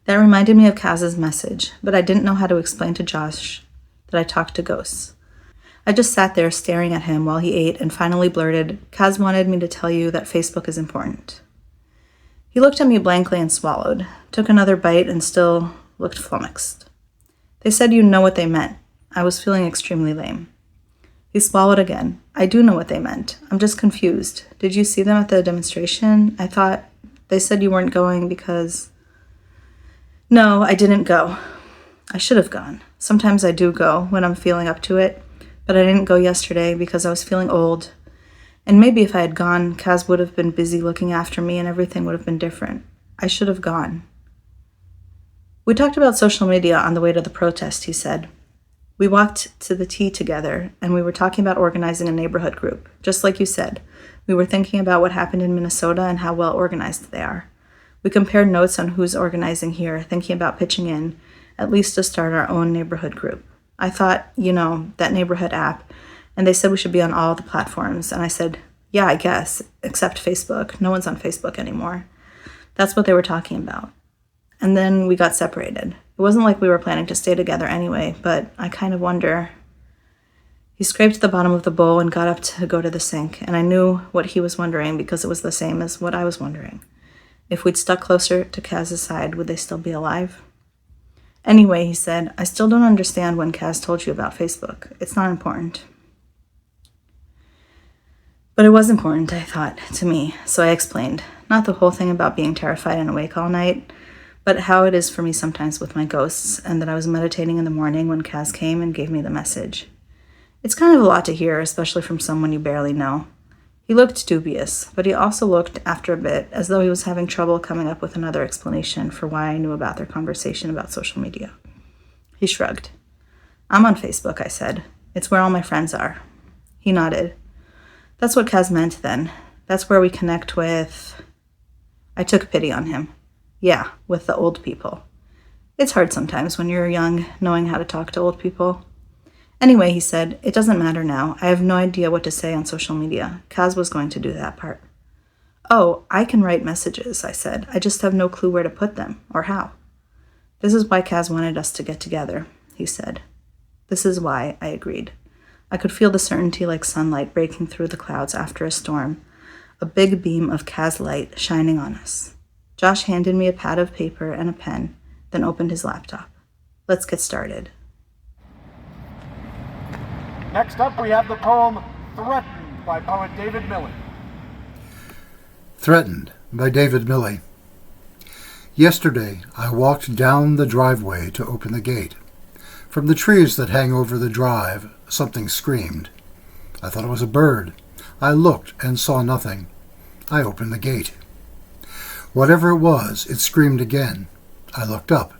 That reminded me of Caz's message, but I didn't know how to explain to Josh that I talked to ghosts. I just sat there staring at him while he ate and finally blurted, "Caz wanted me to tell you that Facebook is important." He looked at me blankly and swallowed, took another bite and still looked flummoxed. "They said you know what they meant." I was feeling extremely lame. He swallowed again. "I do know what they meant. I'm just confused. Did you see them at the demonstration? I thought they said you weren't going because..." "No, I didn't go. I should have gone. Sometimes I do go when I'm feeling up to it, but I didn't go yesterday because I was feeling old. And maybe if I had gone, Caz would have been busy looking after me and everything would have been different. I should have gone." "We talked about social media on the way to the protest," he said. "We walked to the tea together, and we were talking about organizing a neighborhood group. Just like you said, we were thinking about what happened in Minnesota and how well organized they are. We compared notes on who's organizing here, thinking about pitching in, at least to start our own neighborhood group. I thought, that neighborhood app, and they said we should be on all the platforms, and I said, yeah, I guess, except Facebook. No one's on Facebook anymore. That's what they were talking about. And then we got separated. It wasn't like we were planning to stay together anyway, but I kind of wonder..." He scraped the bottom of the bowl and got up to go to the sink, and I knew what he was wondering because it was the same as what I was wondering. If we'd stuck closer to Caz's side, would they still be alive? "Anyway," he said, "I still don't understand when Caz told you about Facebook. It's not important." But it was important, I thought, to me, so I explained. Not the whole thing about being terrified and awake all night, but how it is for me sometimes with my ghosts, and that I was meditating in the morning when Caz came and gave me the message. It's kind of a lot to hear, especially from someone you barely know. He looked dubious, but he also looked, after a bit, as though he was having trouble coming up with another explanation for why I knew about their conversation about social media. He shrugged. "I'm on Facebook," I said. "It's where all my friends are." He nodded. "That's what Caz meant then. That's where we connect with..." I took pity on him. "Yeah, with the old people. It's hard sometimes when you're young, knowing how to talk to old people." "Anyway," he said, "it doesn't matter now. I have no idea what to say on social media. Caz was going to do that part." "Oh, I can write messages," I said. "I just have no clue where to put them, or how." "This is why Caz wanted us to get together," he said. "This is why," I agreed. I could feel the certainty like sunlight breaking through the clouds after a storm, a big beam of Caz light shining on us. Josh handed me a pad of paper and a pen, then opened his laptop. Let's get started. Next up, we have the poem Threatened by poet David Milley. Threatened by David Milley. Yesterday, I walked down the driveway to open the gate. From the trees that hang over the drive, something screamed. I thought it was a bird. I looked and saw nothing. I opened the gate. Whatever it was, it screamed again. I looked up.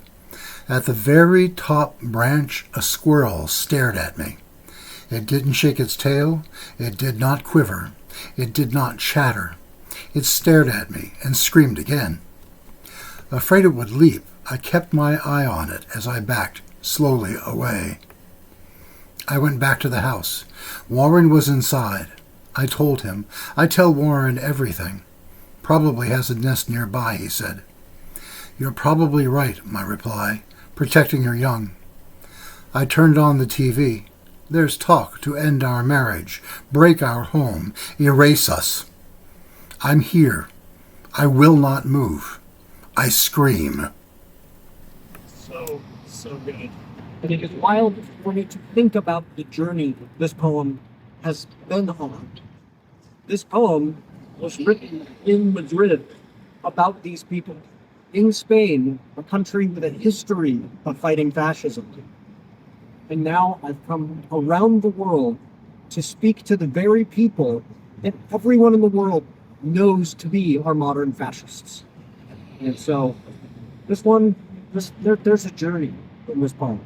At the very top branch, a squirrel stared at me. It didn't shake its tail. It did not quiver. It did not chatter. It stared at me and screamed again. Afraid it would leap, I kept my eye on it as I backed slowly away. I went back to the house. Warren was inside. I told him. I tell Warren everything. Probably has a nest nearby, he said. You're probably right, my reply. Protecting your young. I turned on the TV. There's talk to end our marriage, break our home, erase us. I'm here. I will not move. I scream. So good. And it is wild for me to think about the journey this poem has been on. This poem was written in Madrid about these people. In Spain, a country with a history of fighting fascism. And now I've come around the world to speak to the very people that everyone in the world knows to be our modern fascists. And so there's a journey in this poem.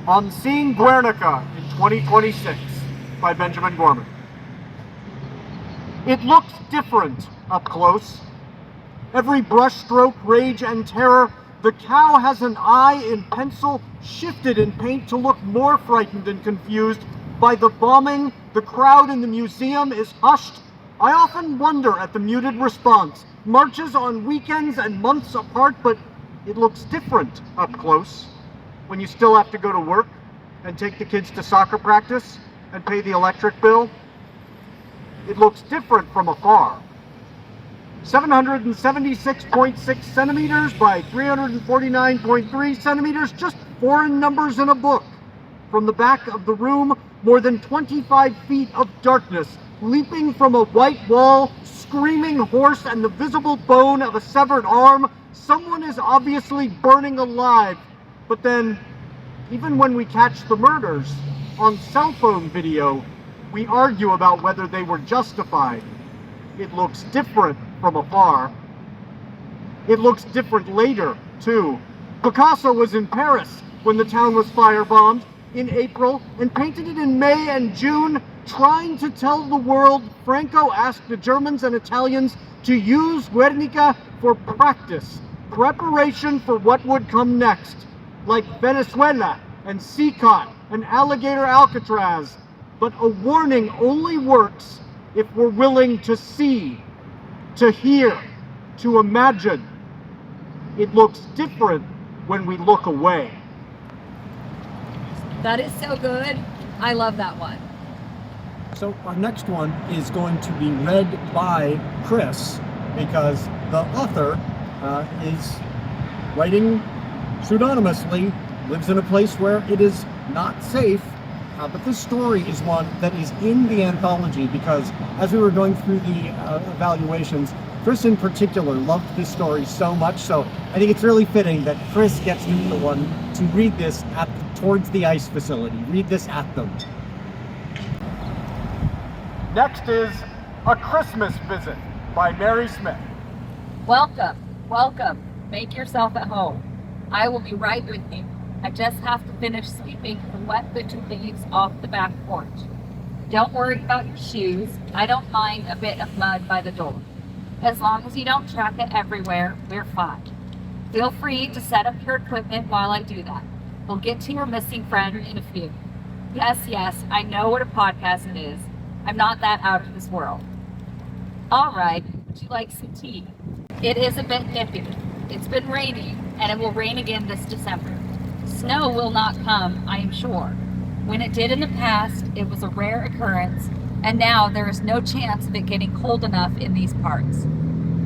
On Seeing Guernica in 2026 by Benjamin Gorman. It looks different up close. Every brushstroke, rage, and terror, the cow has an eye in pencil shifted in paint to look more frightened and confused. By the bombing, the crowd in the museum is hushed. I often wonder at the muted response. Marches on weekends and months apart, but it looks different up close. When you still have to go to work and take the kids to soccer practice and pay the electric bill. It looks different from afar. 776.6 centimeters by 349.3 centimeters, just foreign numbers in a book. From the back of the room, more than 25 feet of darkness, leaping from a white wall, screaming hoarse and the visible bone of a severed arm. Someone is obviously burning alive. But then, even when we catch the murders on cell phone video, we argue about whether they were justified. It looks different from afar. It looks different later, too. Picasso was in Paris when the town was firebombed in April and painted it in May and June, trying to tell the world Franco asked the Germans and Italians to use Guernica for practice, preparation for what would come next, like Venezuela and Sikot and Alligator Alcatraz. But a warning only works if we're willing to see, to hear, to imagine. It looks different when we look away. That is so good. I love that one. So our next one is going to be read by Chrys, because the author is writing pseudonymously, lives in a place where it is not safe. But this story is one that is in the anthology because as we were going through the evaluations, Chrys in particular loved this story so much, so I think it's really fitting that Chrys gets to be the one to read this towards the ICE facility. Read this at them. Next is A Christmas Visit by Mary Smith. Welcome, welcome. Make yourself at home. I will be right with you. I just have to finish sweeping the wet winter leaves off the back porch. Don't worry about your shoes. I don't mind a bit of mud by the door. As long as you don't track it everywhere, we're fine. Feel free to set up your equipment while I do that. We'll get to your missing friend in a few. Yes, I know what a podcast is. I'm not that out of this world. All right, would you like some tea? It is a bit nippy. It's been raining, and it will rain again this December. Snow will not come, I am sure. When it did in the past, it was a rare occurrence, and now there is no chance of it getting cold enough in these parts.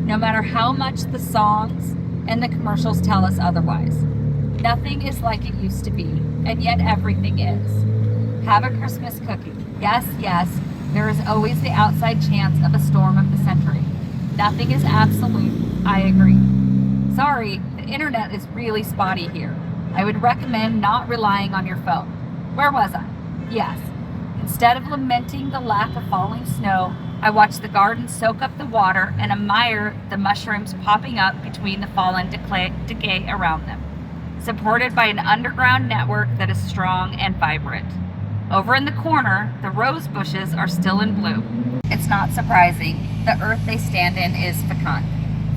no matter how much the songs and the commercials tell us otherwise. Nothing is like it used to be, and yet everything is. Have a Christmas cookie. Yes, yes, there is always the outside chance of a storm of the century. Nothing is absolute, I agree. Sorry, the internet is really spotty here. I would recommend not relying on your phone. Where was I? Yes. Instead of lamenting the lack of falling snow, I watched the garden soak up the water and admire the mushrooms popping up between the fallen decay around them, supported by an underground network that is strong and vibrant. Over in the corner, the rose bushes are still in bloom. It's not surprising. The earth they stand in is fecund,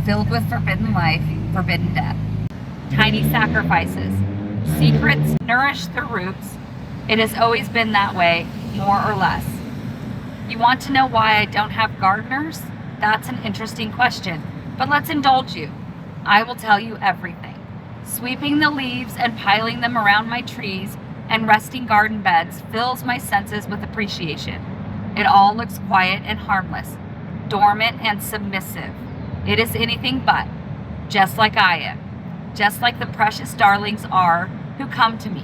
filled with forbidden life, forbidden death. Tiny sacrifices. Secrets nourish the roots. It has always been that way, more or less. You want to know why I don't have gardeners? That's an interesting question, but let's indulge you. I will tell you everything. Sweeping the leaves and piling them around my trees and resting garden beds fills my senses with appreciation. It all looks quiet and harmless, dormant and submissive. It is anything but, just like I am, just like the precious darlings are who come to me.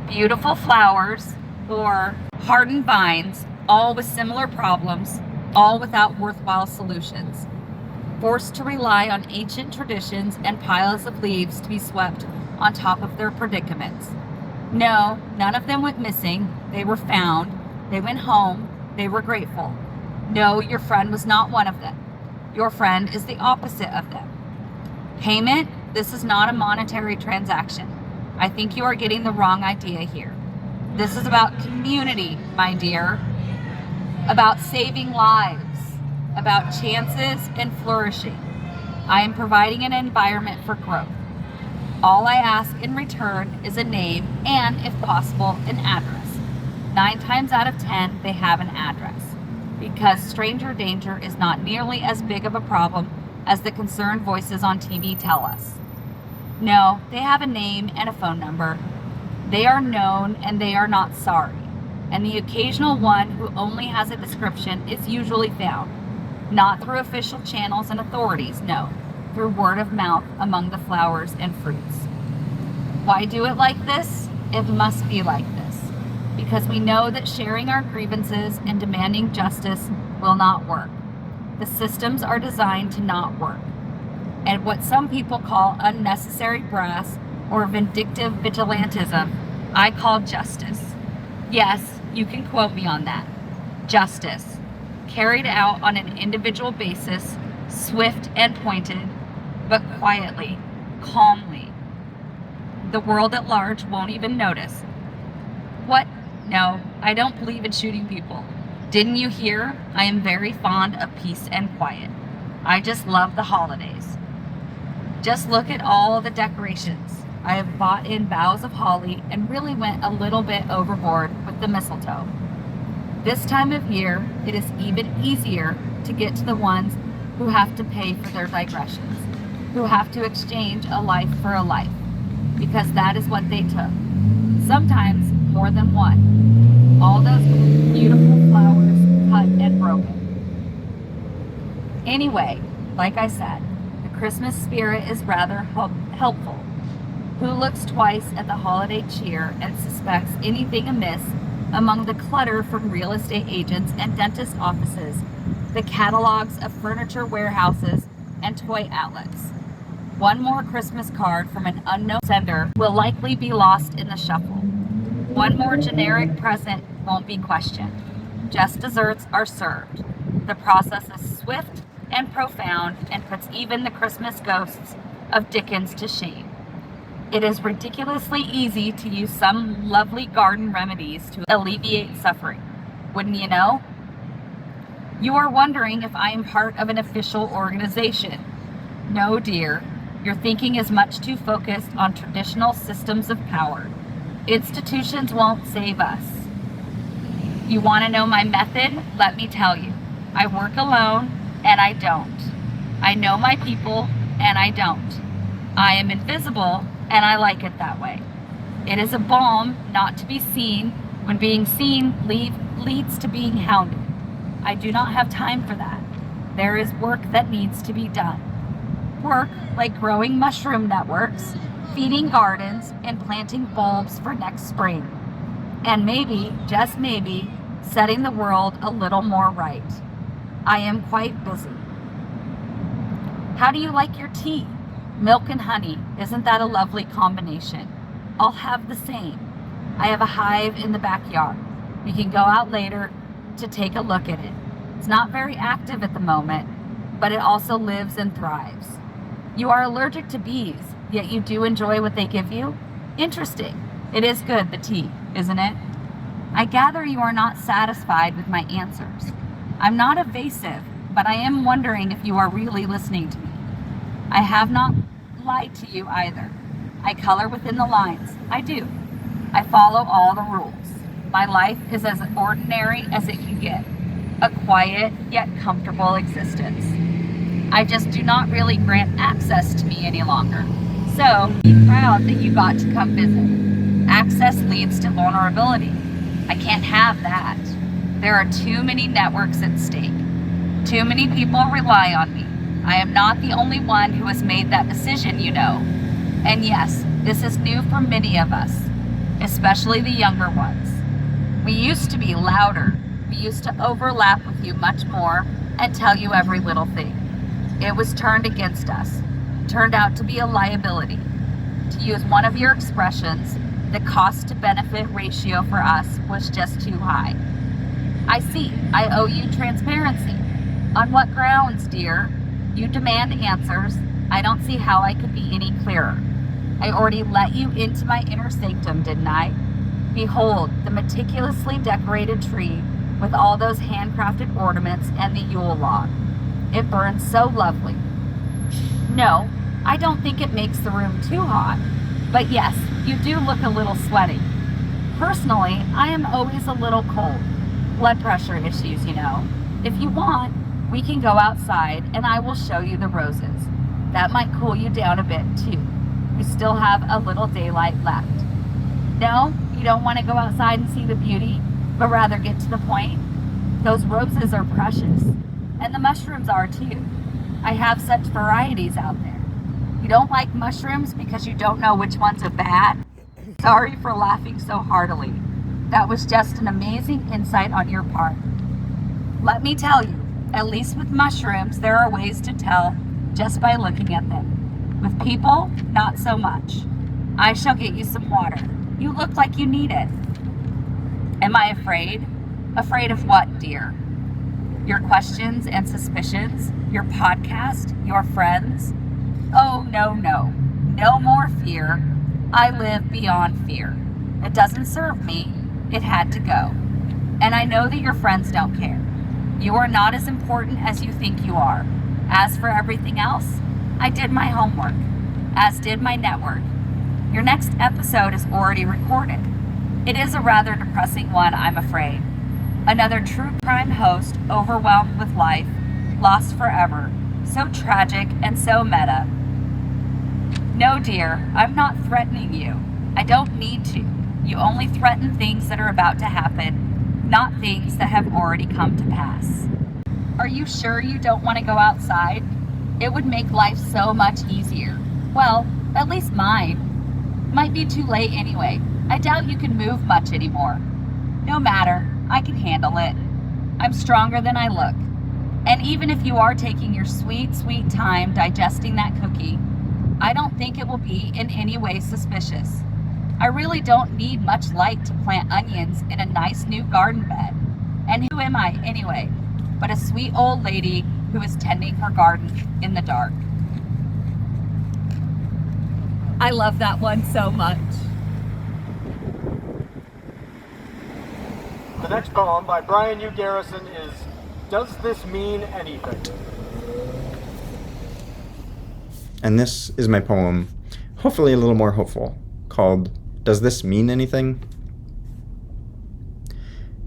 Beautiful flowers or hardened vines, all with similar problems, all without worthwhile solutions. Forced to rely on ancient traditions and piles of leaves to be swept on top of their predicaments. No, none of them went missing. They were found. They went home. They were grateful. No, your friend was not one of them. Your friend is the opposite of them. Payment? This is not a monetary transaction. I think you are getting the wrong idea here. This is about community, my dear. About saving lives. About chances and flourishing. I am providing an environment for growth. All I ask in return is a name and, if possible, an address. 9 times out of 10, they have an address, because stranger danger is not nearly as big of a problem as the concerned voices on TV tell us. No, they have a name and a phone number. They are known and they are not sorry. And the occasional one who only has a description is usually found, not through official channels and authorities, no, through word of mouth among the flowers and fruits. Why do it like this? It must be like this, because we know that sharing our grievances and demanding justice will not work. The systems are designed to not work. And what some people call unnecessary brass or vindictive vigilantism, I call justice. Yes, you can quote me on that. Justice, carried out on an individual basis, swift and pointed, but quietly, calmly. The world at large won't even notice. What? No, I don't believe in shooting people. Didn't you hear? I am very fond of peace and quiet. I just love the holidays. Just look at all the decorations. I have bought in boughs of holly and really went a little bit overboard with the mistletoe. This time of year, it is even easier to get to the ones who have to pay for their digressions, who have to exchange a life for a life, because that is what they took. Sometimes more than one. All those beautiful flowers cut and broken. Anyway, like I said, the Christmas spirit is rather helpful. Who looks twice at the holiday cheer and suspects anything amiss among the clutter from real estate agents and dentist offices, the catalogs of furniture warehouses, and toy outlets? One more Christmas card from an unknown sender will likely be lost in the shuffle. One more generic present won't be questioned. Just desserts are served. The process is swift and profound and puts even the Christmas ghosts of Dickens to shame. It is ridiculously easy to use some lovely garden remedies to alleviate suffering. Wouldn't you know? You are wondering if I am part of an official organization. No, dear. Your thinking is much too focused on traditional systems of power. Institutions won't save us. You want to know my method? Let me tell you. I work alone, and I don't. I know my people, and I don't. I am invisible, and I like it that way. It is a balm not to be seen when being seen leads to being hounded. I do not have time for that. there is work that needs to be done. Work like growing mushroom networks, feeding gardens, and planting bulbs for next spring. And maybe, just maybe, setting the world a little more right. I am quite busy. How do you like your tea? Milk and honey, isn't that a lovely combination? I'll have the same. I have a hive in the backyard. We can go out later to take a look at it. It's not very active at the moment, but it also lives and thrives. You are allergic to bees, yet you do enjoy what they give you? Interesting. It is good, the tea, isn't it? I gather you are not satisfied with my answers. I'm not evasive, but I am wondering if you are really listening to me. I have not lied to you either. I color within the lines. I do. I follow all the rules. My life is as ordinary as it can get. A quiet yet comfortable existence. I just do not really grant access to me any longer. So be proud that you got to come visit. Access leads to vulnerability. I can't have that. There are too many networks at stake. Too many people rely on me. I am not the only one who has made that decision, you know. And yes, this is new for many of us, especially the younger ones. We used to be louder. We used to overlap with you much more and tell you every little thing. It was turned against us, turned out to be a liability. To use one of your expressions, the cost to benefit ratio for us was just too high. I see, I owe you transparency. On what grounds, dear? You demand answers. I don't see how I could be any clearer. I already let you into my inner sanctum, didn't I? Behold, the meticulously decorated tree with all those handcrafted ornaments and the Yule log. It burns so lovely. No, I don't think it makes the room too hot. But yes, you do look a little sweaty. Personally, I am always a little cold. Blood pressure issues, you know. If you want, we can go outside and I will show you the roses. That might cool you down a bit too. We still have a little daylight left. No, you don't want to go outside and see the beauty, but rather get to the point? Those roses are precious, and the mushrooms are too. I have such varieties out there. You don't like mushrooms because you don't know which ones are bad? Sorry for laughing so heartily. That was just an amazing insight on your part. Let me tell you, at least with mushrooms, there are ways to tell just by looking at them. With people, not so much. I shall get you some water. You look like you need it. Am I afraid? Afraid of what, dear? Your questions and suspicions? Your podcast? Your friends? Oh, no, no. No more fear. I live beyond fear. It doesn't serve me. It had to go. And I know that your friends don't care. You are not as important as you think you are. As for everything else, I did my homework, as did my network. Your next episode is already recorded. It is a rather depressing one, I'm afraid. Another true crime host overwhelmed with life, lost forever, so tragic and so meta. No, dear, I'm not threatening you. I don't need to. You only threaten things that are about to happen, not things that have already come to pass. Are you sure you don't want to go outside? It would make life so much easier. Well, at least mine. Might be too late anyway. I doubt you can move much anymore. No matter, I can handle it. I'm stronger than I look. And even if you are taking your sweet, sweet time digesting that cookie, I don't think it will be in any way suspicious. I really don't need much light to plant onions in a nice new garden bed. And who am I anyway, but a sweet old lady who is tending her garden in the dark. I love that one so much. The next poem by Brian U. Garrison is Does This Mean Anything? And this is my poem, hopefully a little more hopeful, called Does This Mean Anything?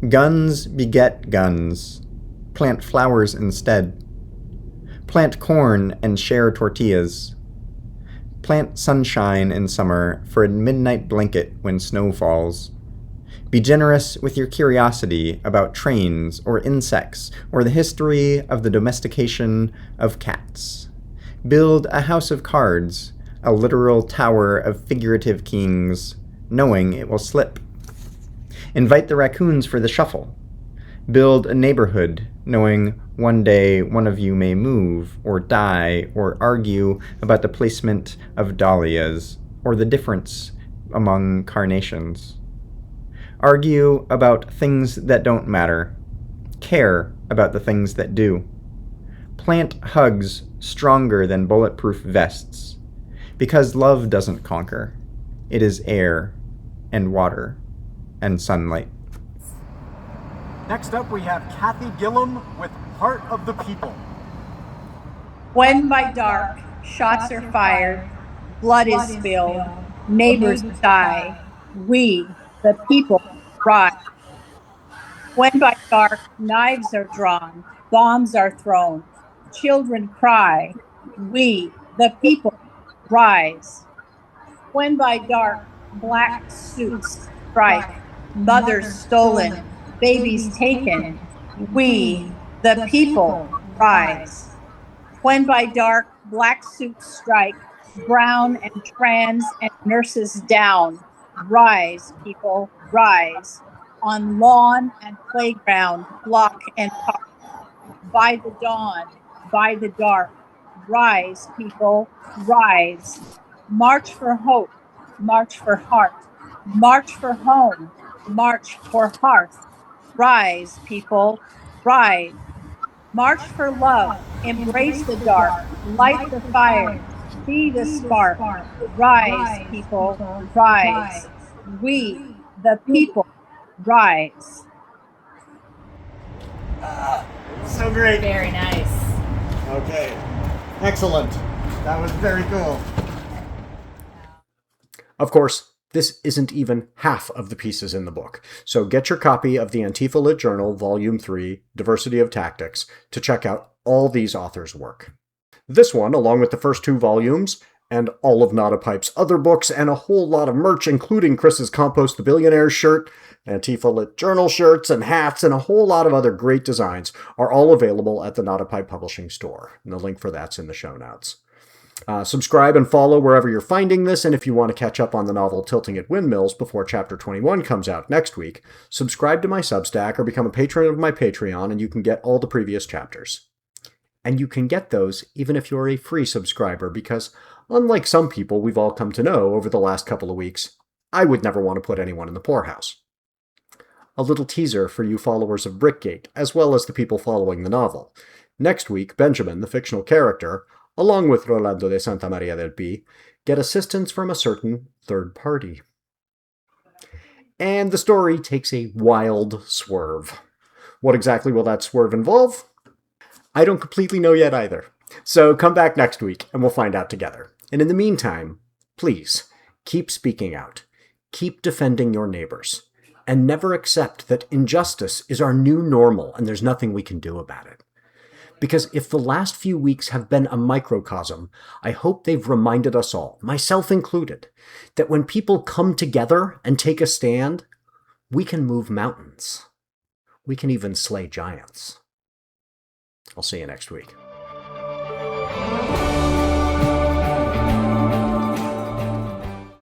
Guns beget guns. Plant flowers instead. Plant corn and share tortillas. Plant sunshine in summer for a midnight blanket when snow falls. Be generous with your curiosity about trains or insects or the history of the domestication of cats. Build a house of cards, a literal tower of figurative kings, knowing it will slip. Invite the raccoons for the shuffle. Build a neighborhood, knowing one day one of you may move or die or argue about the placement of dahlias or the difference among carnations. Argue about things that don't matter. Care about the things that do. Plant hugs stronger than bulletproof vests. Because love doesn't conquer. It is air and water and sunlight. Next up, we have Kathy Gillum with Heart of the People. When by dark, shots are fired, blood is spilled, neighbors die, we, the people, rise. When by dark, knives are drawn, bombs are thrown, children cry, we, the people, rise. When by dark, black suits strike, mothers stolen, babies taken, we, the people, rise. When by dark, black suits strike, brown and trans and nurses down, rise, people, rise. On lawn and playground, block and park, by the dawn, by the dark, rise, people, rise. March for hope, march for heart, march for home, march for hearth. Rise, people, rise. March for love, embrace the dark, light the fire, be the spark. Rise, people, rise. We, the people, rise. So great. Very nice. Okay. Excellent. That was very cool. Of course, this isn't even half of the pieces in the book, so get your copy of the Antifa Lit Journal, Volume 3, Diversity of Tactics, to check out all these authors' work. This one, along with the first 2 volumes, and all of NotAPipe's other books, and a whole lot of merch, including Chris's Compost the Billionaire shirt, Antifa Lit Journal shirts and hats, and a whole lot of other great designs, are all available at the NotAPipe Publishing store, and the link for that's in the show notes. Subscribe and follow wherever you're finding this, and if you want to catch up on the novel Tilting at Windmills before Chapter 21 comes out next week, subscribe to my Substack or become a patron of my Patreon, and you can get all the previous chapters. And you can get those even if you're a free subscriber, because unlike some people we've all come to know over the last couple of weeks, I would never want to put anyone in the poorhouse. A little teaser for you followers of Brickgate, as well as the people following the novel. Next week, Benjamin, the fictional character, along with Rolando de Santa Maria del Pi, get assistance from a certain third party. And the story takes a wild swerve. What exactly will that swerve involve? I don't completely know yet either. So come back next week and we'll find out together. And in the meantime, please, keep speaking out. Keep defending your neighbors. And never accept that injustice is our new normal and there's nothing we can do about it. Because if the last few weeks have been a microcosm, I hope they've reminded us all, myself included, that when people come together and take a stand, we can move mountains. We can even slay giants. I'll see you next week.